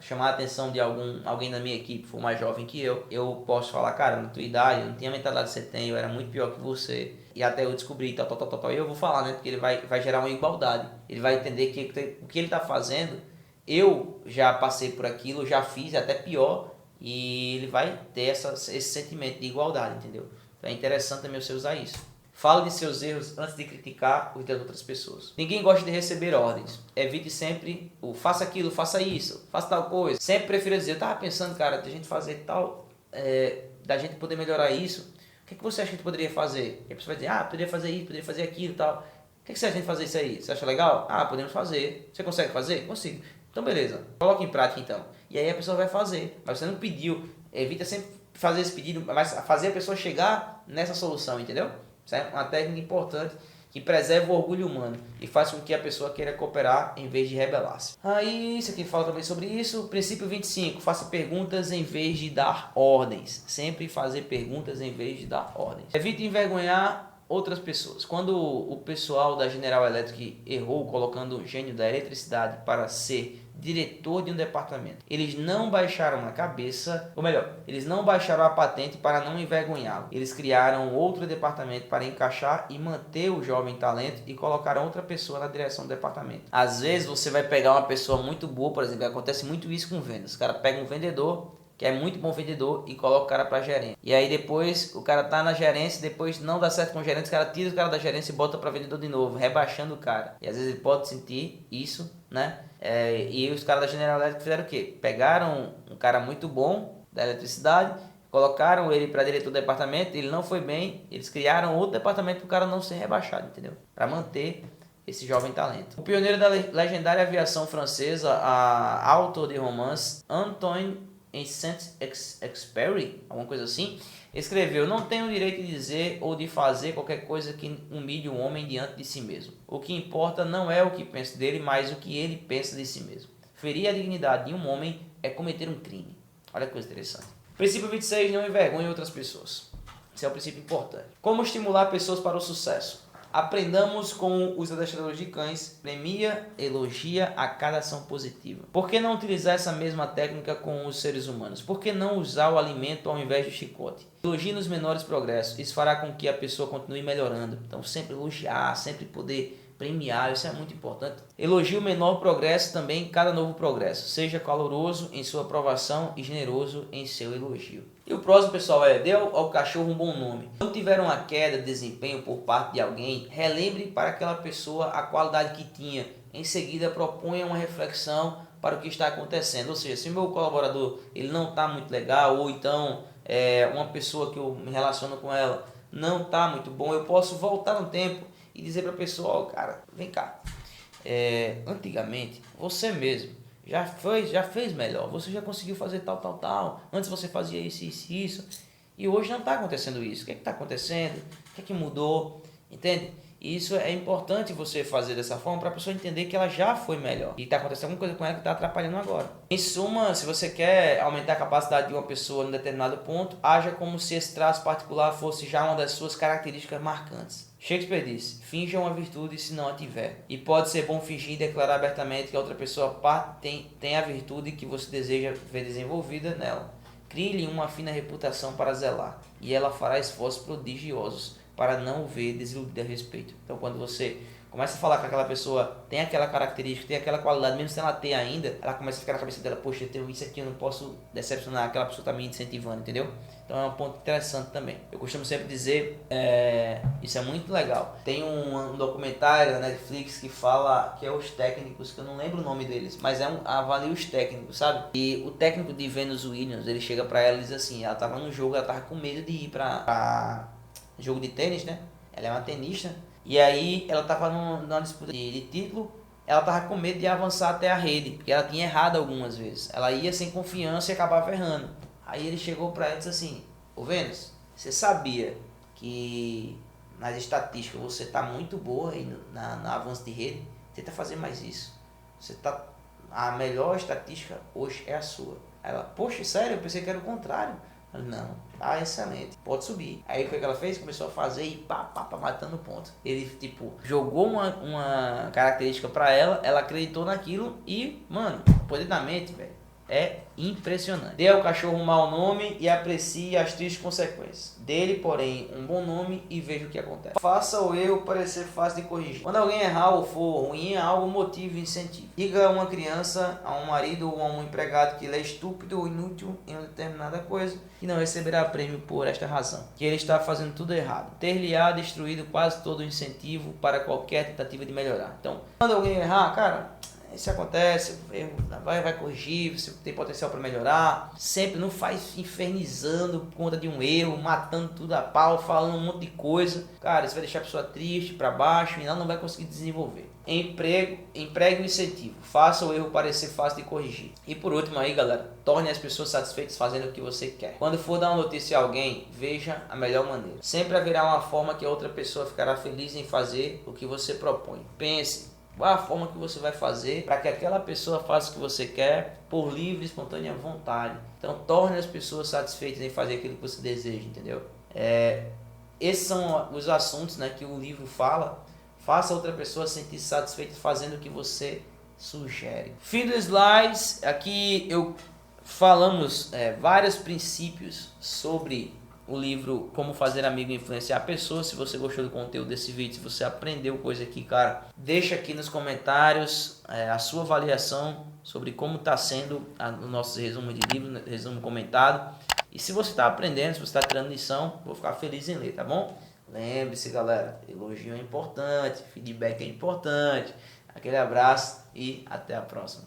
chamar a atenção de alguém da minha equipe, for mais jovem que eu posso falar, cara, na tua idade, eu não tinha a mentalidade que você tem, eu era muito pior que você, e até eu descobri, tal, e eu vou falar, né, porque ele vai gerar uma igualdade, ele vai entender que o que ele está fazendo, eu já passei por aquilo, já fiz, até pior, e ele vai ter esse sentimento de igualdade, entendeu? Então é interessante também você usar isso. Fale de seus erros antes de criticar os das outras pessoas. Ninguém gosta de receber ordens. Evite sempre o faça aquilo, faça isso, faça tal coisa. Sempre prefiro dizer, eu estava pensando, cara, da gente fazer tal, da gente poder melhorar isso. O que você acha que a gente poderia fazer? E a pessoa vai dizer, poderia fazer isso, poderia fazer aquilo e tal. O que você acha de fazer isso aí? Você acha legal? Podemos fazer. Você consegue fazer? Consigo. Então beleza, coloque em prática então. E aí a pessoa vai fazer. Mas você não pediu. Evita sempre fazer esse pedido, mas fazer a pessoa chegar nessa solução, entendeu? Isso é uma técnica importante que preserva o orgulho humano e faz com que a pessoa queira cooperar em vez de rebelar-se. Aí, isso aqui fala também sobre isso. Princípio 25. Faça perguntas em vez de dar ordens. Sempre fazer perguntas em vez de dar ordens. Evite envergonhar outras pessoas. Quando o pessoal da General Electric errou colocando o gênio da eletricidade para ser diretor de um departamento, eles não baixaram a cabeça, ou melhor, eles não baixaram a patente para não envergonhá-lo. Eles criaram outro departamento para encaixar e manter o jovem talento e colocaram outra pessoa na direção do departamento. Às vezes você vai pegar uma pessoa muito boa, por exemplo, acontece muito isso com vendas. Os caras pegam um vendedor que é muito bom vendedor e coloca o cara para gerente. E aí depois o cara tá na gerência, depois não dá certo com o gerente, o cara tira o cara da gerência e bota para vendedor de novo, rebaixando o cara. E às vezes ele pode sentir isso, né? E os caras da General Electric fizeram o quê? Pegaram um cara muito bom da eletricidade, colocaram ele para diretor do departamento, ele não foi bem, eles criaram outro departamento para o cara não ser rebaixado, entendeu? Para manter esse jovem talento. O pioneiro da legendária aviação francesa, autor de romance, Antoine Saint-Exupéry, alguma coisa assim, escreveu: não tenho o direito de dizer ou de fazer qualquer coisa que humilhe um homem diante de si mesmo. O que importa não é o que penso dele, mas o que ele pensa de si mesmo. Ferir a dignidade de um homem é cometer um crime. Olha que coisa interessante. Princípio 26. Não envergonhe outras pessoas. Esse é o princípio importante. Como estimular pessoas para o sucesso? Aprendamos com os adestradores de cães, premia, elogia a cada ação positiva. Por que não utilizar essa mesma técnica com os seres humanos? Por que não usar o alimento ao invés do chicote? Elogie nos menores progressos, isso fará com que a pessoa continue melhorando. Então sempre elogiar, sempre poder premiar, isso é muito importante. Elogie o menor progresso também, cada novo progresso. Seja caloroso em sua aprovação e generoso em seu elogio. E o próximo, pessoal, dê ao cachorro um bom nome. Quando tiver uma queda de desempenho por parte de alguém, relembre para aquela pessoa a qualidade que tinha em seguida proponha uma reflexão para o que está acontecendo. Ou seja, se o meu colaborador ele não está muito legal, ou então uma pessoa que eu me relaciono com ela não está muito bom, eu posso voltar no tempo e dizer para a pessoa, ó, cara, vem cá, antigamente você mesmo já fez melhor, você já conseguiu fazer tal, antes você fazia isso, e hoje não está acontecendo isso. O que está acontecendo? O que mudou? Entende? E isso é importante você fazer dessa forma para a pessoa entender que ela já foi melhor e está acontecendo alguma coisa com ela que está atrapalhando agora. Em suma, se você quer aumentar a capacidade de uma pessoa em determinado ponto, haja como se esse traço particular fosse já uma das suas características marcantes. Shakespeare disse, finja uma virtude se não a tiver. E pode ser bom fingir e declarar abertamente que a outra pessoa tem a virtude que você deseja ver desenvolvida nela. Crie-lhe uma fina reputação para zelar, e ela fará esforços prodigiosos para não o ver desiludido a respeito. Então, quando você começa a falar que aquela pessoa tem aquela característica, tem aquela qualidade, mesmo sem ela ter ainda, ela começa a ficar na cabeça dela, poxa, eu tenho isso aqui, eu não posso decepcionar, aquela pessoa está me incentivando, entendeu? Então é um ponto interessante também. Eu costumo sempre dizer, isso é muito legal. Tem um documentário da Netflix que fala, que é os técnicos, que eu não lembro o nome deles, mas avalia os técnicos, sabe? E o técnico de Venus Williams, ele chega pra ela e diz assim, ela tava no jogo, ela tava com medo de ir pra jogo de tênis, né? Ela é uma tenista. E aí ela tava numa disputa de título, ela tava com medo de avançar até a rede, porque ela tinha errado algumas vezes. Ela ia sem confiança e acabava errando. Aí ele chegou pra ela e disse assim, ô Vênus, você sabia que nas estatísticas você tá muito boa aí no avanço de rede? Tenta fazer mais isso. A melhor estatística hoje é a sua. Ela, poxa, sério? Eu pensei que era o contrário. Não, tá excelente, pode subir. Aí o que ela fez? Começou a fazer e pá, matando ponto. Ele, jogou uma característica pra ela, ela acreditou naquilo e, mano, o poder da mente, velho, é impressionante. Dê ao cachorro um mau nome e aprecie as tristes consequências. Dê-lhe, porém, um bom nome e veja o que acontece. Faça o erro parecer fácil de corrigir. Quando alguém errar ou for ruim, algo motive e incentive. Diga a uma criança, a um marido ou a um empregado que ele é estúpido ou inútil em uma determinada coisa e não receberá prêmio por esta razão, que ele está fazendo tudo errado. Ter-lhe-á destruído quase todo o incentivo para qualquer tentativa de melhorar. Então, quando alguém errar, cara, isso acontece, vai corrigir, você tem potencial para melhorar. Sempre não faz infernizando por conta de um erro, matando tudo a pau, falando um monte de coisa. Cara, isso vai deixar a pessoa triste, para baixo, e ela não vai conseguir desenvolver. Empregue o incentivo, faça o erro parecer fácil de corrigir. E por último aí, galera, torne as pessoas satisfeitas fazendo o que você quer. Quando for dar uma notícia a alguém, veja a melhor maneira. Sempre haverá uma forma que a outra pessoa ficará feliz em fazer o que você propõe. Pense. Qual a forma que você vai fazer para que aquela pessoa faça o que você quer por livre e espontânea vontade? Então torne as pessoas satisfeitas em fazer aquilo que você deseja, entendeu? Esses são os assuntos, né, que o livro fala. Faça outra pessoa sentir satisfeita fazendo o que você sugere. Fim dos slides. Aqui falamos vários princípios sobre o livro Como Fazer Amigo e Influenciar Pessoas. Se você gostou do conteúdo desse vídeo, se você aprendeu coisa aqui, cara, deixa aqui nos comentários a sua avaliação sobre como está sendo o nosso resumo de livro, resumo comentado. E se você está aprendendo, se você está tirando lição, vou ficar feliz em ler, tá bom? Lembre-se, galera, elogio é importante, feedback é importante. Aquele abraço e até a próxima.